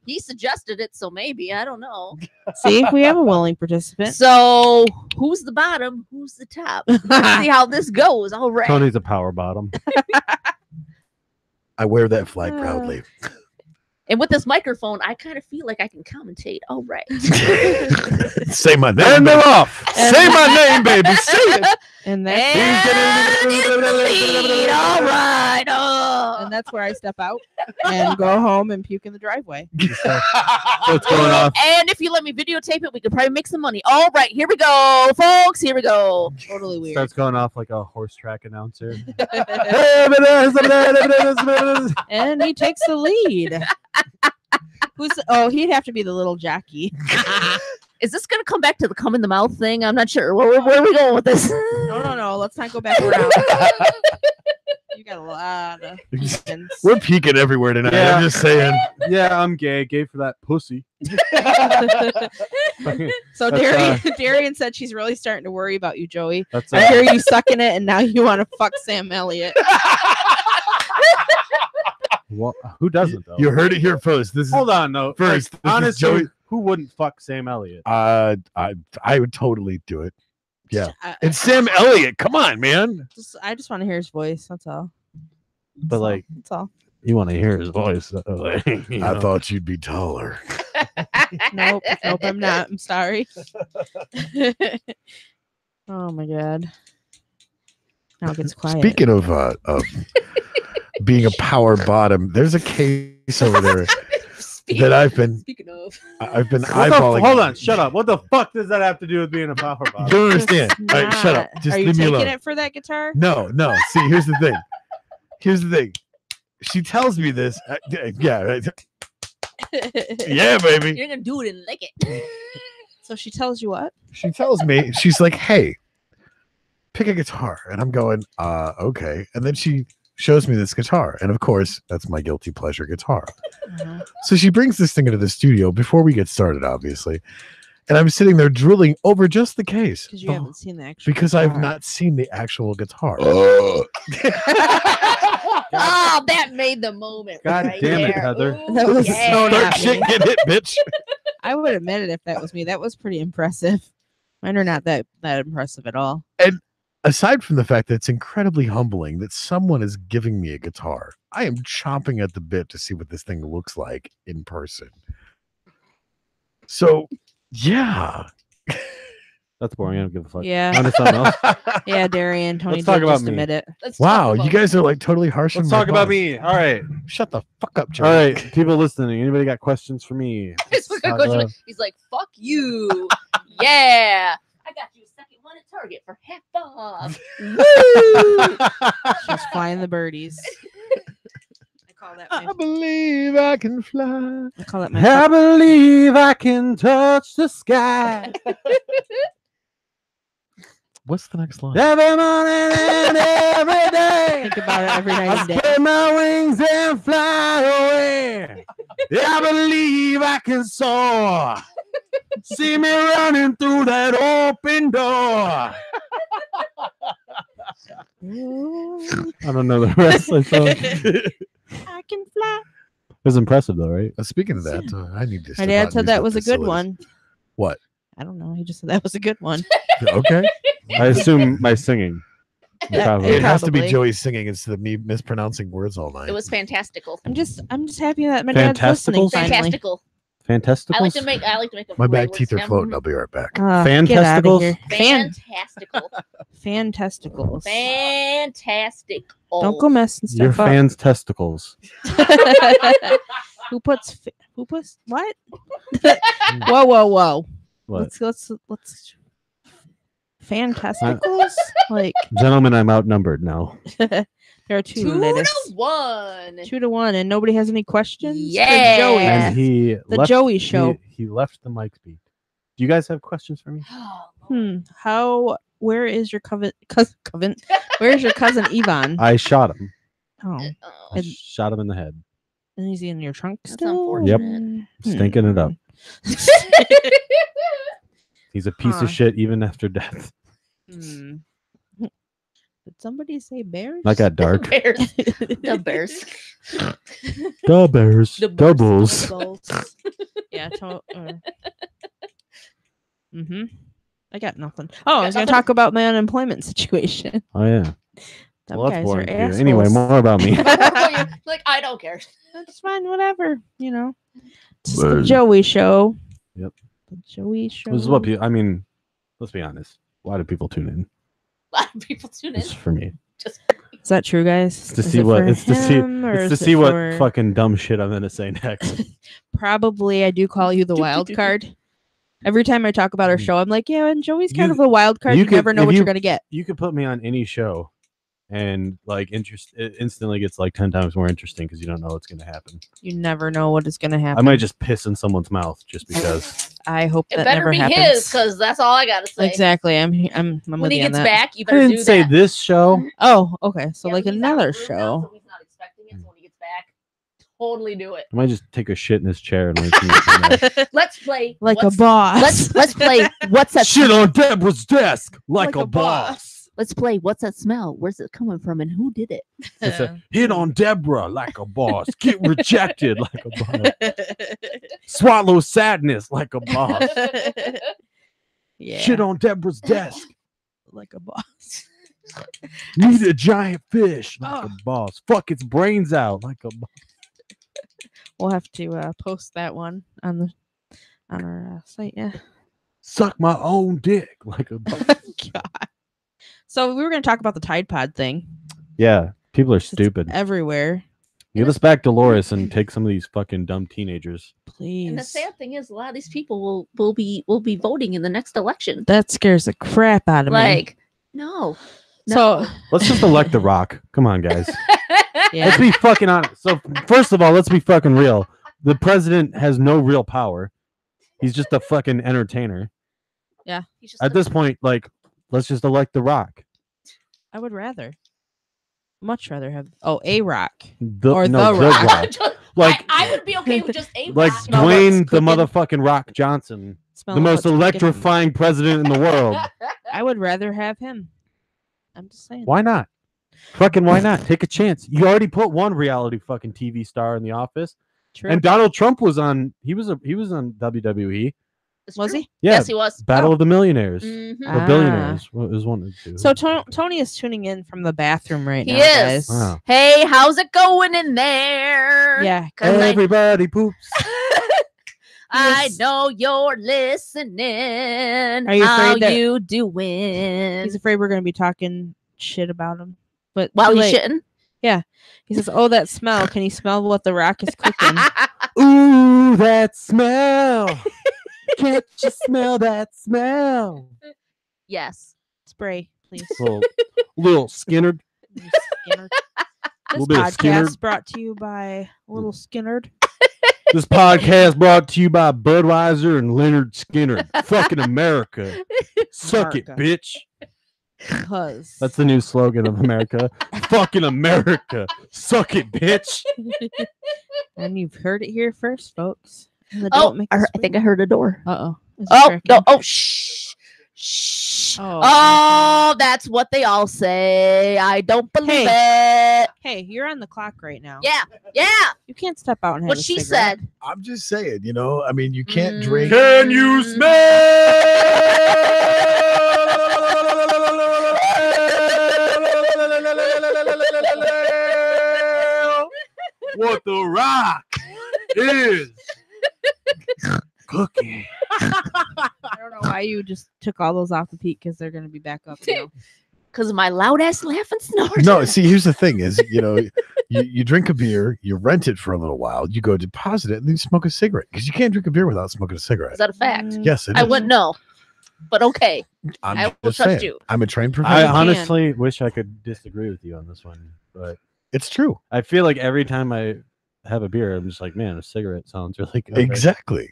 He suggested it, so maybe I don't know. See, we have a willing participant. So who's the bottom? Who's the top? Let's see how this goes. All right. Tony's a power bottom. I wear that flag proudly. And with this microphone, I kind of feel like I can commentate. All right. Say my name. Turn them baby. off. Say my name, baby. Say it. And And that's in the lead. All right. and that's where I step out and go home and puke in the driveway. What's going on? And if you let me videotape it, we could probably make some money. All right, here we go, folks. Here we go. Totally weird. Starts going off like a horse track announcer. And he takes the lead. He'd have to be the little jockey. Is this going to come back to the cum in the mouth thing? I'm not sure. Where are we going with this? No. Let's not go back around. You got a lot of reasons. We're peeking everywhere tonight. Yeah. I'm just saying. Yeah, I'm gay. Gay for that pussy. So That's, Darian said she's really starting to worry about you, Joey. That's I hear you sucking it, and now you want to fuck Sam Elliott. well, who doesn't though? You heard it here first. This is Hold on, though. First, Like, this is honestly, Joey- who wouldn't fuck Sam Elliott? I would totally do it. Yeah. I And Sam Elliott, come on, man. just want to hear his voice. That's all. But like, That's all. you want to hear his voice. So, like, you I know. thought you'd be taller. Nope, I'm not. I'm sorry. Oh my god. Now it gets quiet. Speaking of being a power bottom, there's a case over there that I've been eyeballing. Hold on, shut up. What the fuck does that have to do with being a power You bottom? don't understand. It's All right, shut up. not. Just Are you leave me taking alone. it for that guitar? No. See, here's the thing. She tells me this. Yeah. Right. Yeah, baby. You're gonna do it and lick it. So she tells you what? She tells me, she's like, hey, pick a guitar. And I'm going, okay. And then she shows me this guitar. And of course, that's my guilty pleasure guitar. Uh-huh. So she brings this thing into the studio before we get started, obviously. And I'm sitting there drooling over just the case. Because you haven't seen the actual Because guitar. I've not seen the actual guitar. Oh, that made the moment. God right damn it, there. Heather. Ooh, That was yeah. so Start not shit, me. get hit, bitch. I would admit it if that was me. That was pretty impressive. Mine are not that impressive at all. Aside from the fact that it's incredibly humbling that someone is giving me a guitar, I am chomping at the bit to see what this thing looks like in person. So, yeah. That's boring. I don't give a fuck. Yeah. On to something else. Yeah, Darian, Tony Let's talk did about just me. admit it. Let's talk Wow, about you guys are like totally harsh on Let's my talk about boss. me. All right. Shut the fuck up, Joe. All right. People listening. Anybody got questions for me? He's like, fuck you. Yeah. I got you a second one at Target for half off. She's flying the birdies. I call that I my, believe I can fly. I call that my I believe I can touch the sky What's the next line? every morning and every day. think about it every night I and day. spread my wings and fly away. I believe I can soar. See me running through that open door. I don't know the rest. I thought. I can fly. It was impressive though, right? Speaking of that, I need to. My step out dad and said use that the was a good facilities. one. What? I don't know. He just said that was a good one. Okay. I assume my singing. Yeah, Probably. It has to be Probably. Joey singing instead of me mispronouncing words all night. It was fantastical. I'm just happy that my dad's listening Fantasticals? finally. Fantastical. Fantasticals. I like to make a My word back with teeth are him. floating. I'll be right back. Get out of Fantasticals? here. Fantastical. Fantasticals. Fantastic. Don't go messing Your stuff up. fans' testicles. Who puts what? Whoa. What? Let's Fantasticals? Like Gentlemen, I'm outnumbered now. there are two 2-1. 2-1, and nobody has any questions. for Yeah. Joey. And he The left, Joey show. He left the mic beat. Do you guys have questions for me? Where is your cousin? Where is your cousin Yvonne? I shot him. Oh, Oh. I shot him in the head. and is he in your trunk That's still? Yep. unfortunate. Stinking it up. He's a piece Huh. of shit even after death. Hmm. Did somebody say bears? That got dark. Bears. The bears. The Bears. The Doubles. Yeah. I got nothing. Oh, I was going to talk about my unemployment situation. Oh yeah. Them Well, that's guys boring are for you. Anyway, assholes. more about me. Like, I don't care. That's fine, whatever. It's just the Well. Joey show. Yep. The Joey show. This is what people. I mean, let's be honest. Why do people tune in? A lot of people tune in. It's for me. Just Is that true, guys? It's to Is see it what. for It's to see. him, or It's to is see it what for- fucking dumb shit I'm gonna say next. Probably, I do call you the wild card. Every time I talk about our show, I'm like, yeah, and Joey's kind of a wild card. you You could- never know if what you- you're gonna get. You could put me on any show, and like it instantly gets like 10 times more interesting because you don't know what's gonna happen. You never know what is gonna happen. I might just piss in someone's mouth just because. I hope it that better never be happens. his, because that's all I gotta say. Exactly. I'm When with he you on gets that. back, you I better didn't do say that. this show. Oh, okay. So Yeah, like but he's out another of the room now, show. so he's not expecting it. So when he gets back, totally do it. I might just take a shit in his chair and like Let's play Like what's- a boss. Let's play. What's that? shit on Deborah's desk like, Like a a boss. boss. Let's play. What's that smell? Where's it coming from? And who did it? It's a hit on Deborah like a boss. Get rejected like a boss. Swallow sadness like a boss. Yeah. Shit on Deborah's desk. Like a boss. Need a giant fish like Oh. a boss. Fuck its brains out like a boss. We'll have to post that one on our site. Yeah. Suck my own dick like a boss. God. So we were going to talk about the Tide Pod thing. Yeah, people are It's stupid. everywhere. Get us back Dolores and take some of these fucking dumb teenagers. Please. And the sad thing is, a lot of these people will be voting in the next election. That scares the crap out of me. Like, no. So Let's just elect The Rock. Come on, guys. yeah. Let's be fucking honest. So, first of all, let's be fucking real. the president has no real power. He's just a fucking entertainer. Yeah. At this point, like, let's just elect The Rock. I would much rather have A Rock. The Or no, The The Rock. Rock. Like, I would be okay with just a like rock. Smell Dwayne what's the cooking. motherfucking Rock Johnson, Smell the most what's cooking. electrifying president in the world. I would rather have him. I'm just saying. Why not? Fucking why not? Take a chance. You already put one reality fucking TV star in the office, True. and Donald Trump was on. He was on WWE. It's Was true. he? Yeah, Yes, he was. Battle of the Millionaires Mhm. or Ah. Billionaires. What was one of the two? So Tony is tuning in from the bathroom right He now, is. guys. Wow. Hey, how's it going in there? Yeah. 'Cause Everybody poops. I Yes. know you're listening. Are you How afraid that- you doing? He's afraid we're gonna be talking shit about him. But While too he's late. shitting. He says, "Oh, that smell! Can you smell what the Rock is cooking?" Ooh, that smell. Can't you smell that smell? Yes. Spray, please. Little Skinner. Little Skinner. This Little bit of Skinner. podcast brought to you by Little Skinner. This podcast brought to you by Budweiser and Leonard Skinner. Fucking America. Suck it, America. bitch. Because That's the new slogan of America. Fucking America. Suck it, bitch. and you've heard it here first, folks. And the Oh, Don't Make I Us think I heard a door. Uh oh. Oh, no. Oh, shh. Shh. Oh. Oh, that's what they all say. I don't believe it. Hey, you're on the clock right now. Yeah. Yeah. You can't step out and have What a she cigarette. said. I'm just saying, I mean, you can't Mm. drink. Can you smell what the Rock is cooking? I don't know why you just took all those off the peak because they're going to be back up. Now. Because of my loud ass laugh and snort. No, see, here's the thing: is you drink a beer, you rent it for a little while, you go deposit it, and then you smoke a cigarette because you can't drink a beer without smoking a cigarette. Is that a fact? Mm, Yes, it I is. wouldn't know. But okay. I'm I will just trust saying. you. I'm a trained I professional. honestly wish I could disagree with you on this one, but It's true. I feel like every time I have a beer, I'm just like, man, a cigarette sounds really good. Exactly.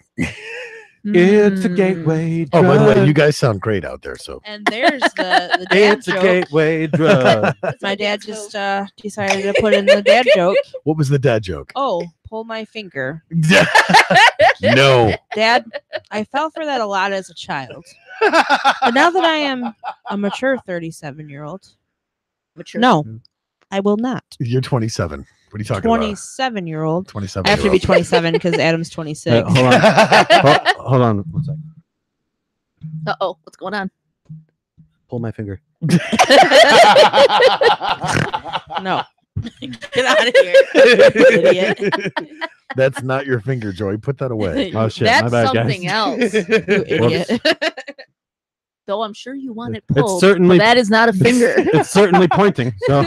It's a Mm. gateway Oh, drug. by the way, you guys sound great out there. So And there's the dad It's a joke. gateway drug. My dad just decided to put in the dad joke. what was the dad joke? Oh, pull my finger. No. Dad, I fell for that a lot as a child. But now that I am a mature 37-year-old, Mature. no, I will not. You're 27. What are you talking about? 27-year-old. 27. I have to be 27 because Adam's 26. Hold on. Hold on 1 second. Uh-oh. What's going on? Pull my finger. No. Get out of here. Idiot. That's not your finger, Joey. Put that away. Oh shit, That's my bad, something guys. else. You idiot. Though I'm sure you want it It's pulled. certainly- but that is not a finger. It's certainly pointing. So,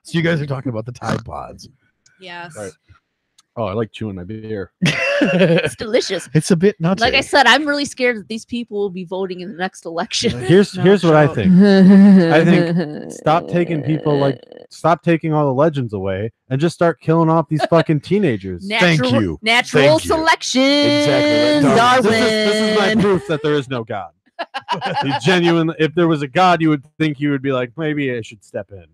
So you guys are talking about the Tide Pods. Yes. Right. oh, I like chewing my beer. It's delicious. It's a bit nutty. Like I said, I'm really scared that these people will be voting in the next election. Here's No here's what I joke. think. I think stop taking all the legends away and just start killing off these fucking teenagers. Thank you. Natural Thank you. selection. Exactly. Darwin. This is my proof that there is no God. You genuinely, if there was a God, you would think you would be like, maybe I should step in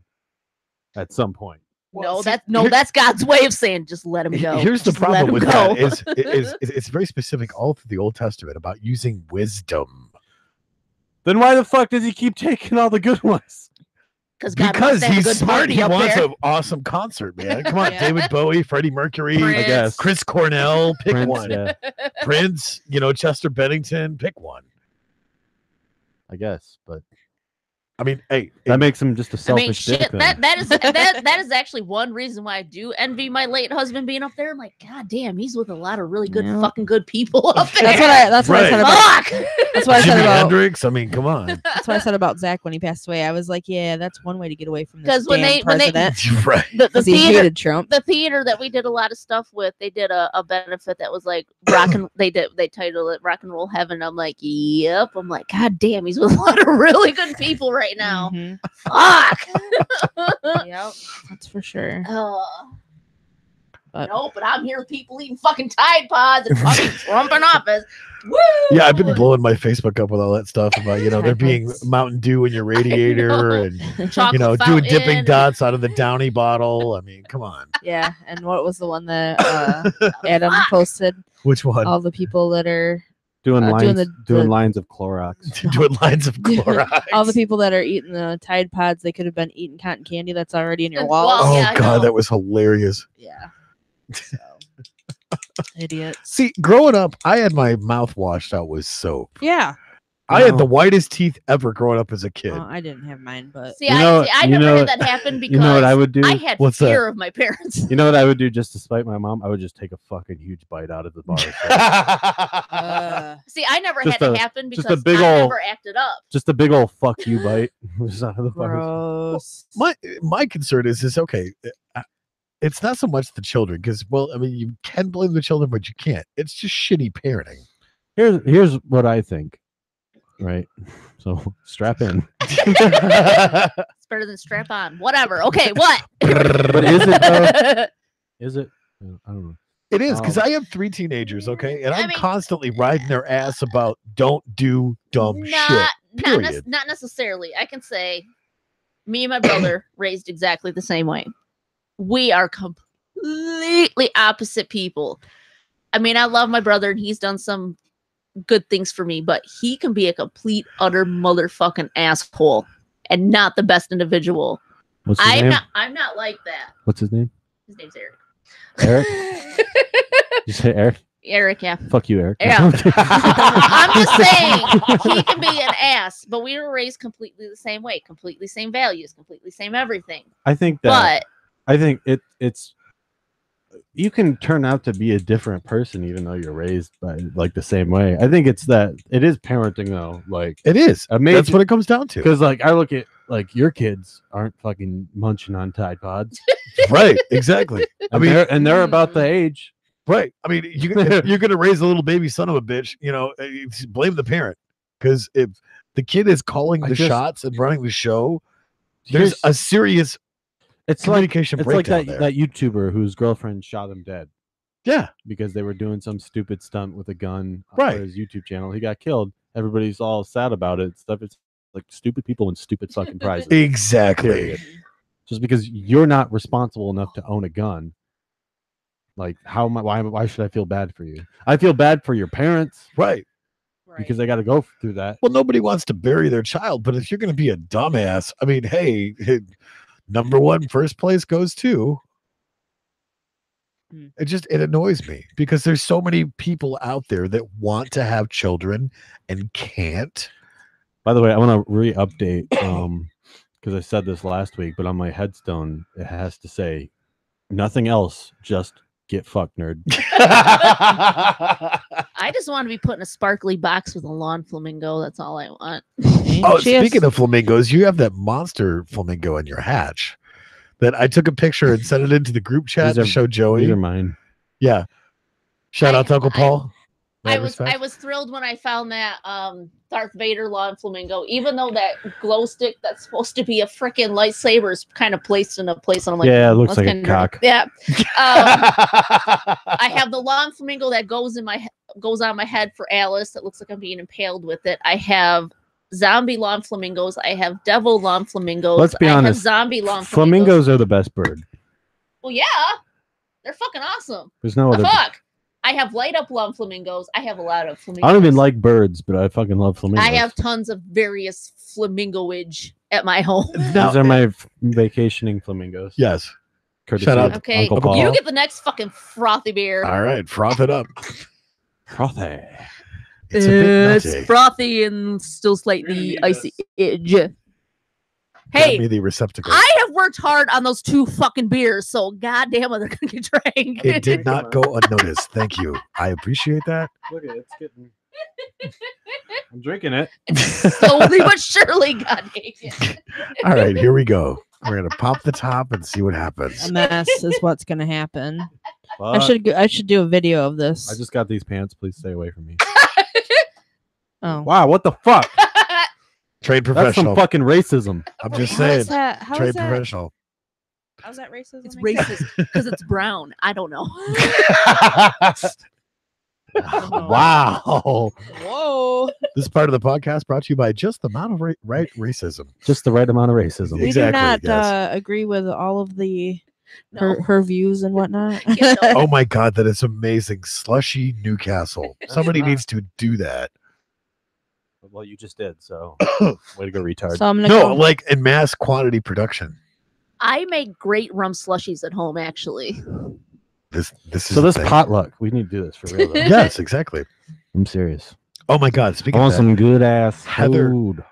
at some point. No, see, that's God's way of saying just let him go. Here's the Just let problem him with go. that is it's very specific all through the Old Testament about using wisdom. Then why the fuck does he keep taking all the good ones? God Because wants to have a he's good smart. party He up wants there. an awesome concert, man. Come on, Yeah. David Bowie, Freddie Mercury, Prince. I guess. Chris Cornell, pick Prince, one. yeah, Prince, Chester Bennington, pick one. I guess, but I mean, hey, that makes him just a I mean, selfish shit. dick. Then. That is actually one reason why I do envy my late husband being up there. I'm like, God damn, he's with a lot of really good, Yeah. fucking good people up there. That's what I said about Fuck. that's what I said Jimi about Hendrix. I mean, come on. that's what I said about Zach when he passed away. I was like, yeah, that's one way to get away from this 'Cause when damn they- president. Right. the 'Cause he theater, hated Trump. the theater that we did a lot of stuff with, they did a benefit that was like rock and they titled it Rock and Roll Heaven. I'm like, yep. I'm like, God damn, he's with a lot of really good people right now. Mhm. Fuck. Yep, that's for sure. Oh. No, but I'm here with people eating fucking Tide Pods and fucking Trump in office. Woo! Yeah, I've been blowing my Facebook up with all that stuff about, you know, there being Mountain Dew in your radiator and, Chocolate you know, doing dipping fountain. dots out of the Downy bottle. I mean, come on. Yeah, and what was the one that Adam posted? Which one? All the people that are Doing lines, doing lines of Clorox. Doing lines of Clorox. all the people that are eating the Tide Pods. They could have been eating cotton candy that's already in your Well, walls. Oh, yeah, I God, know. that was hilarious. Yeah. So, idiots. See, growing up, I had my mouth washed out with soap. Yeah. I had No. the whitest teeth ever growing up as a kid. I didn't have mine, but See, You know- I you never know- had that happen because You know what I would do? I had What's fear of my parents. You know what I would do just to spite my mom? I would just take a fucking huge bite out of the bar. of soap. See, I never Just had a- it happen just because a big I ol'- never acted up. Just a big old fuck you bite. Just out of the bar. gross. My concern is okay. It's not so much the children because, well, I mean, you can blame the children, but you can't. It's just shitty parenting. Here's what I think. Right. So strap in. It's better than strap on. Whatever. Okay, what? But is it though? Is it? I don't know. It is because Oh. I have 3 teenagers, okay, and I I'm mean- constantly riding their ass about don't do dumb shit. Period. Not necessarily. I can say me and my brother raised exactly the same way. We are completely opposite people. I mean, I love my brother and he's done some good things for me, but he can be a complete, utter motherfucking asshole and not the best individual. What's his name? I'm not like that. What's his name? His name's Eric. Eric? You say Eric? Eric, yeah. Fuck you, Eric. Yeah. I'm just saying he can be an ass, but we were raised completely the same way, completely same values, completely same everything. I think that But I think it's you can turn out to be a different person even though you're raised by like the same way. I think it's that it is parenting though. Like It is. amazing. That's what it comes down to. Because like I look at like your kids aren't fucking munching on Tide Pods. Right. Exactly. I mean, they're about the age. right. I mean, if you're going to raise a little baby son of a bitch, you know, blame the parent. Because if the kid is calling I the just- shots and running the show, there's a serious It's like communication it's like breakdown that there. that YouTuber whose girlfriend shot him dead Yeah. because they were doing some stupid stunt with a gun Right. for his YouTube channel. He got killed. Everybody's all sad about it. Stuff. It's like stupid people win stupid fucking prizes. Exactly. Period. Just because you're not responsible enough to own a gun, like how am I? Why should I feel bad for you? I feel bad for your parents Right. because they got to go through that. Well, nobody wants to bury their child, but if you're going to be a dumbass, I mean, hey, number one, first place goes to. Hmm. It annoys me because there's so many people out there that want to have children and can't. By the way, I want to re-update because I said this last week, but on my headstone it has to say nothing else, just get fucked, nerd. I just want to be put in a sparkly box with a lawn flamingo. That's all I want. Oh, speaking of flamingos, you have that monster flamingo in your hatch that I took a picture and sent it into the group chat These to are- show Joey. These are mine. Yeah. Shout out to Uncle I- Paul. I Mad was respect. thrilled when I found that Darth Vader lawn flamingo, even though that glow stick that's supposed to be a freaking lightsaber is kind of placed in a place, and I'm like, Yeah, it looks that's like a kinda cock. nerdy. Yeah. I have the lawn flamingo that goes on my head for Alice. That looks like I'm being impaled with it. I have zombie lawn flamingos. I have devil lawn flamingos. Let's be I honest, have zombie lawn Flamingos are the best bird. Well, yeah, they're fucking awesome. There's no The other. fuck. I have light up lawn flamingos. I have a lot of flamingos. I don't even like birds, but I fucking love flamingos. I have tons of various flamingoage at my home. Now- These are my vacationing flamingos. Yes. Courtesy Shout out of Okay, Uncle Uncle Paul. you get the next fucking frothy beer. All right. Froth it up. Frothy. It's a bit nutty. frothy and still slightly icy edge. Grab Hey, me the receptacle. I have worked hard on those 2 fucking beers, so goddamn it, they're gonna get drank. It did not go unnoticed. Thank you. I appreciate that. Look at it. It's getting. I'm drinking it. Slowly but surely, god dang it. All right, here we go. We're gonna pop the top and see what happens. A mess is what's gonna happen. But I should do a video of this. I just got these pants. Please stay away from me. oh. Wow, what the fuck? Trade That's professional. some fucking racism. I'm just How saying. is that? How Trade is that? professional. How's that racism? It's again? racist because it's brown. I don't know. Wow. Whoa. This part of the podcast brought to you by just the amount of right racism. Just the right amount of racism. We Exactly, do not yes. agree with all of the No. her views and whatnot. Yeah, no. Oh my God, that is amazing. Slushy Newcastle. Somebody not- needs to do that. Well, you just did, so way to go, retard. So I'm gonna No, go. like in mass quantity production. I make great rum slushies at home, actually. This is So a this thing. potluck, we need to do this for real. Though. Yes, exactly. I'm serious. Oh my God, I speaking of want that, some good ass Heather food.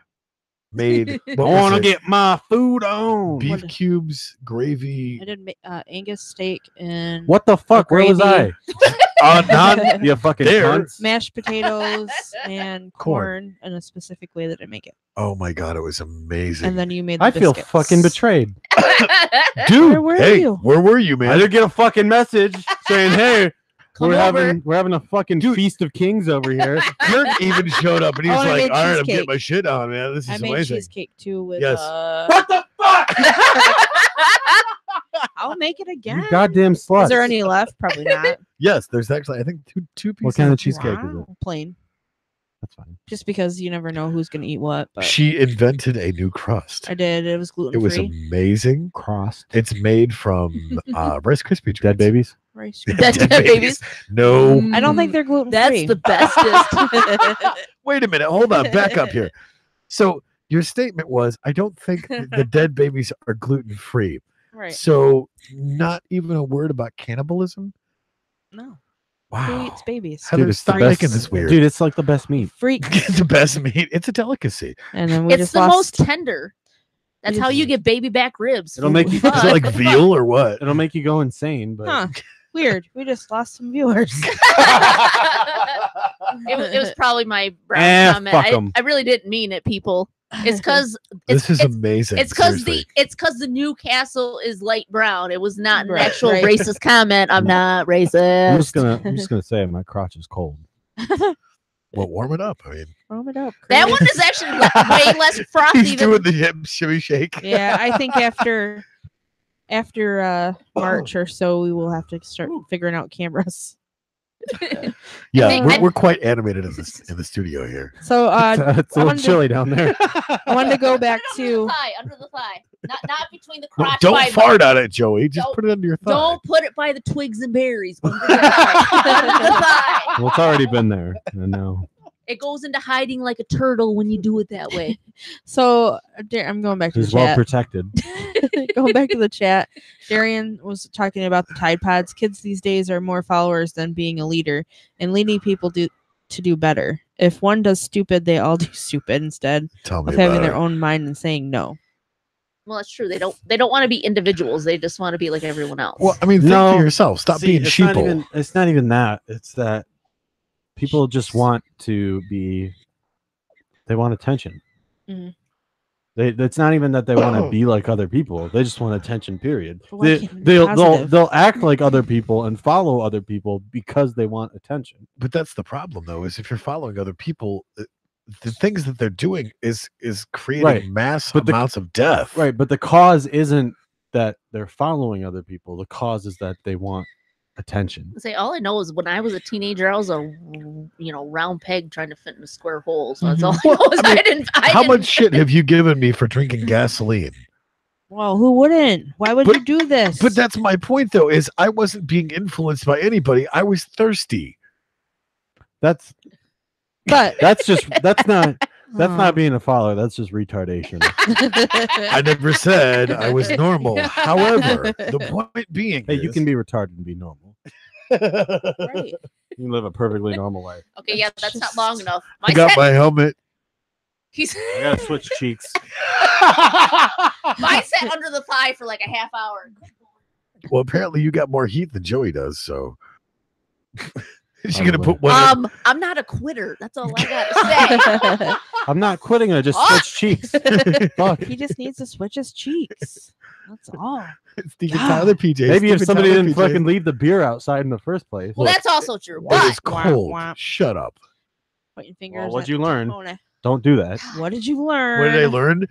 made I what want to was it? get my food on. Beef What- cubes, gravy. I did Angus steak and What the fuck? Where was I? gravy. Not You fucking There. cunts. mashed potatoes and Corn. corn in a specific way that I make it. Oh my God, it was amazing. And then you made the I feel biscuits. fucking betrayed. Dude, Where were hey, you? where were you, I man? did get a fucking message saying, "Hey, Come we're over. having a fucking feast of kings over here." Kirk even showed up and he Oh, was and I like, made all right, I'm cheesecake. getting my shit on, man. This I is made amazing. cheesecake too with Yes. What the fuck? I'll make it again. You goddamn slut. Is there any left? Probably not. Yes, there's actually, I think, two pieces. What kind of cheesecake is it? Wow. Plain. That's fine. Just because you never know who's gonna eat what. But She invented a new crust. I did. It was gluten It was free. amazing. Crossed. It's made from Rice Krispie treats. Dead babies. Rice Dead babies. No. I don't think they're gluten That's free. the bestest. Wait a minute. Hold on. Back up here. So your statement was, I don't think the dead babies are gluten free. right. So not even a word about cannibalism. No. Who Wow. eats babies? Heather, it's the stop best- making this weird. Dude, it's like the best meat. Freak. It's the best meat. It's a delicacy. And then we It's just the lost. most tender. That's how you get baby back ribs. It'll make you- Fuck. Is it like veal or what? It'll make you go insane, but Huh. Weird. We just lost some viewers. It was probably my brown Eh, comment. fuck 'em. I really didn't mean it, people. It's because This is amazing. it's because seriously. the Newcastle is light brown. It was not an Right, actual right. racist comment. I'm not racist. I'm just gonna say my crotch is cold. Well, warm it up. I mean, Warm it up. That Chris. one is actually way less frothy he's than doing the hip shimmy shake. Yeah, I think after March or so, we will have to start figuring out cameras. Yeah, think- we're quite animated in the studio here. So it's a I little wanted to- chilly down there. I wanted to go back to under the thigh, not between the No, crotch. don't by- fart on it, Joey. Just Don't- put it under your thigh. Don't put it by the twigs and berries. Under the thigh. Under the thigh. Well, it's already been there. I know. It goes into hiding like a turtle when you do it that way. so I'm going back to He's the well chat. protected. Going back to the chat, Darian was talking about the Tide Pods. Kids these days are more followers than being a leader and leading people to do better. If one does stupid, they all do stupid instead Tell me of having about their it. own mind and saying no. Well, that's true. They don't want to be individuals. They just want to be like everyone else. Well, I mean, think No. for yourself. Stop See, being it's sheeple. It's not even that. It's that people just want to be. They want attention. Mhm. It's not even that they want to be like other people. They just want attention. Period. But why They, can't it be they'll positive? act like other people and follow other people because they want attention. But that's the problem, though, is if you're following other people, the things that they're doing is creating Right. mass But the- amounts of death. Right, but the cause isn't that they're following other people. The cause is that they want attention. Say all I know is when I was a teenager, I was a round peg trying to fit in a square hole. So that's all I know is I mean, I didn't. How much shit have you given me for drinking gasoline? Well, who wouldn't? Why would But- you do this? But that's my point, though, is I wasn't being influenced by anybody. I was thirsty. That's But that's not Oh. not being a follower. That's just retardation. I never said I was normal. However, the point being, Hey, you is- can be retarded and be normal. right. You can live a perfectly normal life. Okay, yeah, that's not Just- long enough. I got my helmet. He's I gotta switch cheeks. mine sat under the thigh for like a half hour. Well, apparently you got more heat than Joey does, so is she gonna Probably. put one? in- I'm not a quitter. That's all I gotta say. I'm not quitting. I just Oh! switched cheeks. Fuck. He just needs to switch his cheeks. That's all. Steven Tyler PJ. Maybe if Steven somebody Tyler didn't PJs. fucking leave the beer outside in the first place. Well, that's also true. It But is cold. Wah. Shut up. Pointing fingers. Well, what'd at you learn? Mona. Don't do that. What did you learn? What did I learn?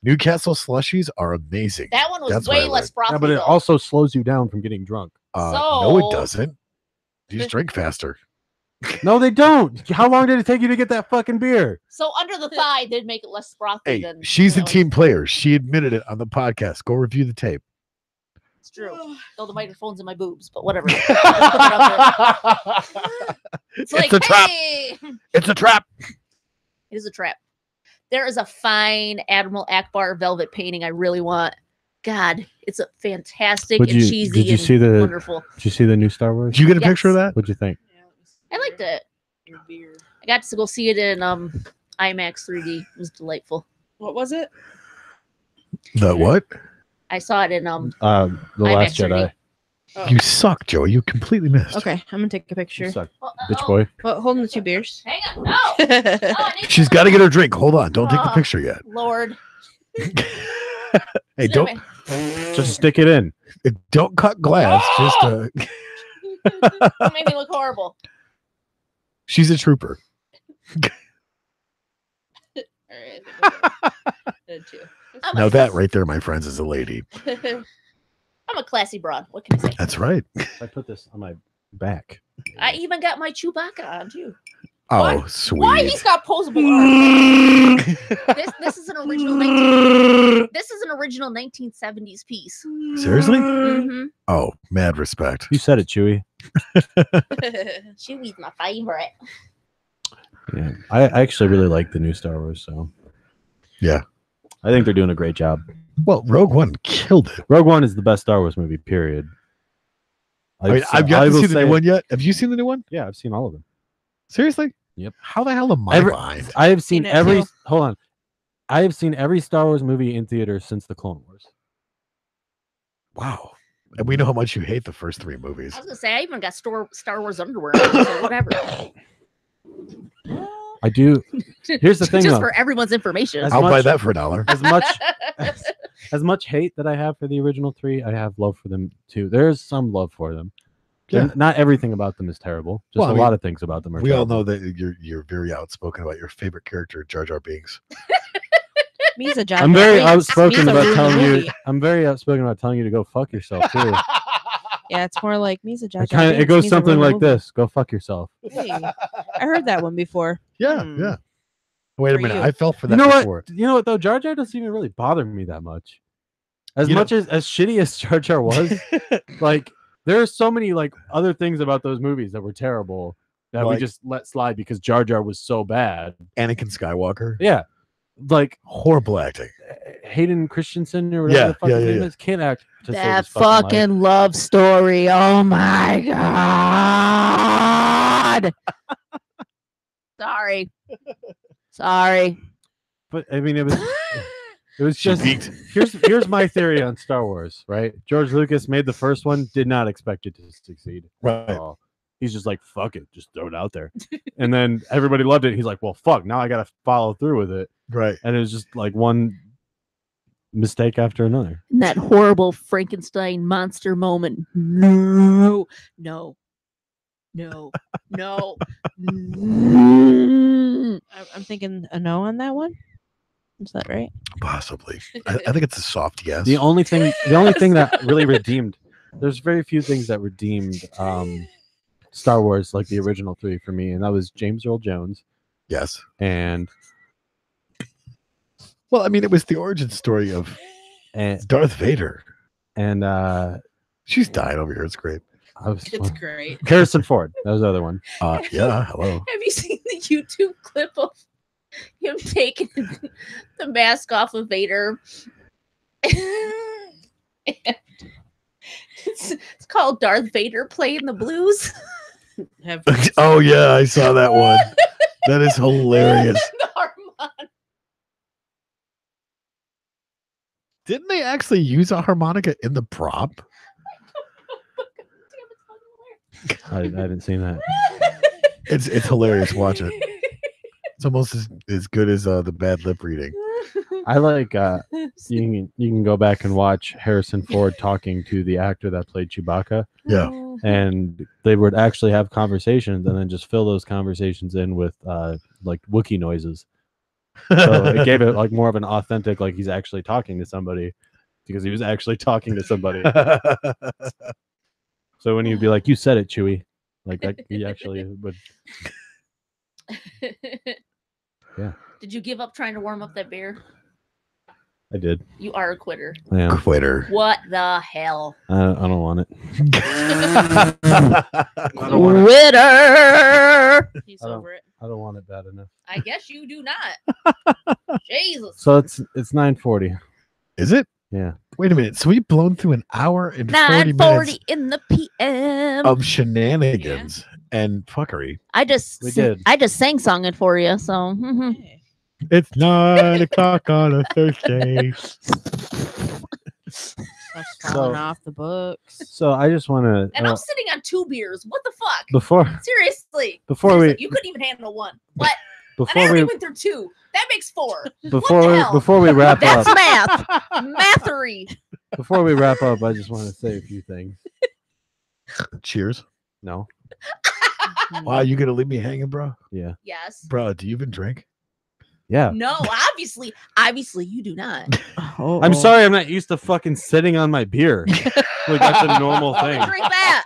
Newcastle slushies are amazing. That one was That's what I way less like. frothy. Yeah, but it though. also slows you down from getting drunk. No, it So- doesn't. You just drink faster. No, they don't. How long did it take you to get that fucking beer? So under the thigh did make it less frothy Hey, than she's a you know, team player. She admitted it on the podcast. Go review the tape. It's true. Though the microphone's in my boobs, but whatever. It's It's like, a trap. hey! It's a trap. It is a trap. There is a fine Admiral Akbar velvet painting I really want. God, it's a fantastic Would and you- cheesy did you and see the- wonderful. Did you see the new Star Wars? Did you get a Yes. picture of that? What'd you think? I liked it. I got to go see it in IMAX 3D. It was delightful. What was it? The what? I saw it in The Last IMAX 3D. Jedi. Oh. You suck, Joey. You completely missed. Okay, I'm gonna take a You picture. suck, Oh, bitch boy. Well, holding the 2 beers. Hang on. No. Oh, I need She's got to get her drink. Hold on. Don't take the Oh. picture yet. Lord. Hey, don't Just stick it in. don't cut glass. Just It made me look horrible. she's a trooper. All right. I'm Now a- that right there, my friends, is a lady. I'm a classy broad. What can I say? That's right. I put this on my back. I even got my Chewbacca on too. Oh, Why sweet. he's got posable arms? This is an original 1970s piece. Seriously? Mhm. Oh, mad respect. You said it, Chewie. Chewie's my favorite. Yeah, I actually really like the new Star Wars. So Yeah. I think they're doing a great job. Well, Rogue One killed it. Rogue One is the best Star Wars movie. Period. I mean, I've got I to will see the say new it- one yet. Have you seen the new one? Yeah, I've seen all of them. Seriously? Yep. How the hell am I Every- behind? I have seen Seen it every. too. Hold on. I have seen every Star Wars movie in theaters since the Clone Wars. Wow. And we know how much you hate the first 3 movies. I was gonna say I even got Star Wars underwear. On, so whatever. I do. Here's the thing, Just though. for everyone's information. As I'll buy much- that for $1. As much hate that I have for the original 3, I have love for them too. There's some love for them. Yeah. Not everything about them is terrible. Just Well, I a mean, lot of things about them are. We all terrible. know that you're very outspoken about your favorite character, Jar Jar Binks. Me's a Jar I'm Jar very Binks. outspoken Me's a about rude telling you. movie. I'm very outspoken about telling you to go fuck yourself too. Yeah, it's more like Me's a Jar It Jar kind of Binks. it goes Me's a something rude like movie. this: go fuck yourself. Hey, I heard that one before. Yeah, Hmm. yeah. Wait a For minute. you. I fell for that You know what? before. You know what though? Jar Jar doesn't even really bother me that much. As You know- much as shitty as Jar Jar was, like there are so many like other things about those movies that were terrible that we Like- just let slide because Jar Jar was so bad. Anakin Skywalker. Yeah, like Horrible acting. Hayden Christensen or whatever Yeah, the fuck yeah, his yeah, name yeah. is can't act. To save That his fucking life. fucking love story. Oh my god. Sorry. Sorry. But I mean, it was it was She just peaked. here's my theory on Star Wars. Right, George Lucas made the first one, did not expect it to succeed. Right. at all. He's just like, fuck it, just throw it out there. And then everybody loved it. He's like, well, fuck, now I got to follow through with it. Right. And it was just like one mistake after another. And that horrible Frankenstein monster moment. No. No. No. No. Mm. I'm thinking a no on that one. Is that right? Possibly. I think it's a soft yes. The only thing that really redeemed, there's very few things that redeemed Star Wars like the original 3 for me, and that was James Earl Jones Yes. and Well, I mean, it was the origin story of Darth Vader. and She's dying over here. It's great. I was It's great. Harrison Ford. That was the other one. Yeah. Hello. Have you seen the YouTube clip of him taking the mask off of Vader? It's called Darth Vader Playing the Blues. Have Oh yeah, I saw that one. That is hilarious. The harmonic. Didn't they actually use a harmonica in the prop? I didn't see that. It's hilarious. Watch it. It's almost as good as the bad lip reading. I like you can go back and watch Harrison Ford talking to the actor that played Chewbacca, Yeah. and they would actually have conversations and then just fill those conversations in with like Wookiee noises. So it gave it like more of an authentic, like he's actually talking to somebody because he was actually talking to somebody. So when you'd be like, "You said it, Chewy," like that, he actually would. Yeah. Did you give up trying to warm up that beer? I did. You are a quitter. I am. Quitter. What the hell? I don't want it. Quitter. He's I don't- over it. I don't want it bad enough. I guess you do not. Jesus. So it's 9:40. Is it? Yeah. Wait a minute. So we've blown through an hour and 40 minutes 9:40 in the PM. of shenanigans and fuckery. I just We did. I just sang song it for you. So mhm. Hey. It's 9 o'clock on a Thursday. Stuff's falling off the books. So I just want to And I'm sitting on 2 beers. What the fuck? before Seriously. before Seriously, we you couldn't even handle 1. What? And I before already we went through 2. That makes 4. before the we hell? before we wrap That's up math. Mathery. before we wrap up, I just want to say a few things. Cheers. No. Wow, you gonna leave me hanging, bro? Yeah. Yes. Bro, do you even drink? Yeah. No, obviously you do not. Oh, I'm sorry, I'm not used to fucking sitting on my beer. Like that's a normal I'm thing. gonna drink that.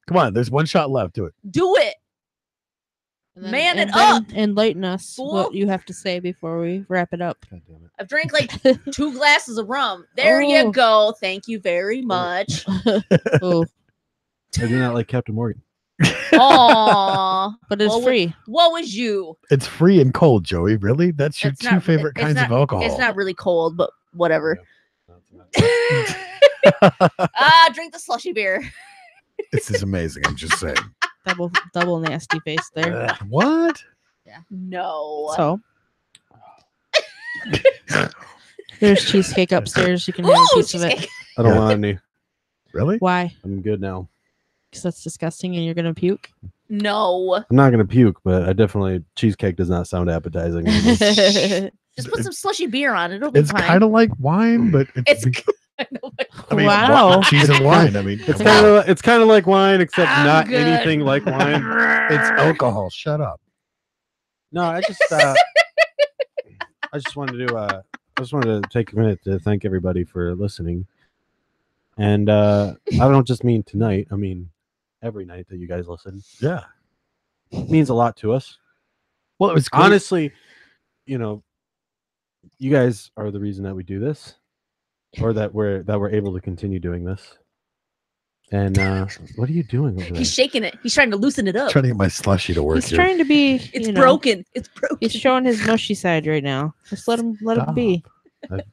Come on, there's 1 shot left. Do it. Do it. And then- Man and it then up. Enlighten us Fool. what you have to say before we wrap it up. God damn it. I've drank like 2 glasses of rum. There you Oh. go. Thank you very much. Oh, I do not like Captain Morgan. Aw. but it's Well, free. What was you? It's free and cold, Joey. Really? That's your It's 2 not- favorite it's kinds not- of alcohol. It's not really cold, but whatever. Yeah. Drink the slushy beer. This is amazing. I'm just saying. Double nasty face there. What? No. So there's cheesecake upstairs. You can have a Ooh, piece of it. cheesecake. I don't Yeah. want any. Really? Why? I'm good now. Because that's disgusting and you're gonna puke. No. I'm not gonna puke, but I definitely cheesecake does not sound appetizing. Just put some slushy beer on it. It'll be It's fine. kind of like wine, but It's kind of like I mean, Wow. cheese and wine. I mean, It's kind of like wine, except I'm not good. anything like wine. it's alcohol. Shut up. No, I just wanted to take a minute to thank everybody for listening. And I don't just mean tonight. I mean every night that you guys listen. Yeah. It means a lot to us. Well, it was great. Honestly, you guys are the reason that we do this, or that we're able to continue doing this. And what are you doing over there? he's shaking it. He's trying to loosen it up. trying to get my slushy to work He's here. trying to be. It's you know, broken. It's broken. He's showing his mushy side right now. Just let him Stop. be.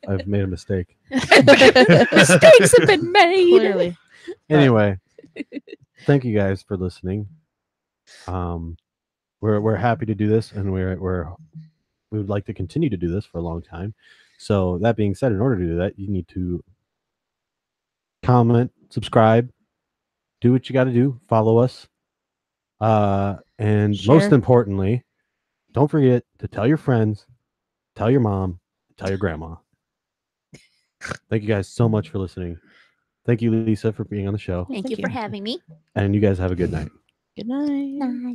I've made a mistake. Mistakes have been made. Clearly. Anyway, thank you guys for listening. We're happy to do this, and we would like to continue to do this for a long time. So that being said, in order to do that, you need to comment, subscribe, do what you got to do, follow us, and most Share. importantly, don't forget to tell your friends, tell your mom, tell your grandma. Thank you guys so much for listening. Thank you, Lisa, for being on the show, Thank you for having me. and you guys have a good night. Good night.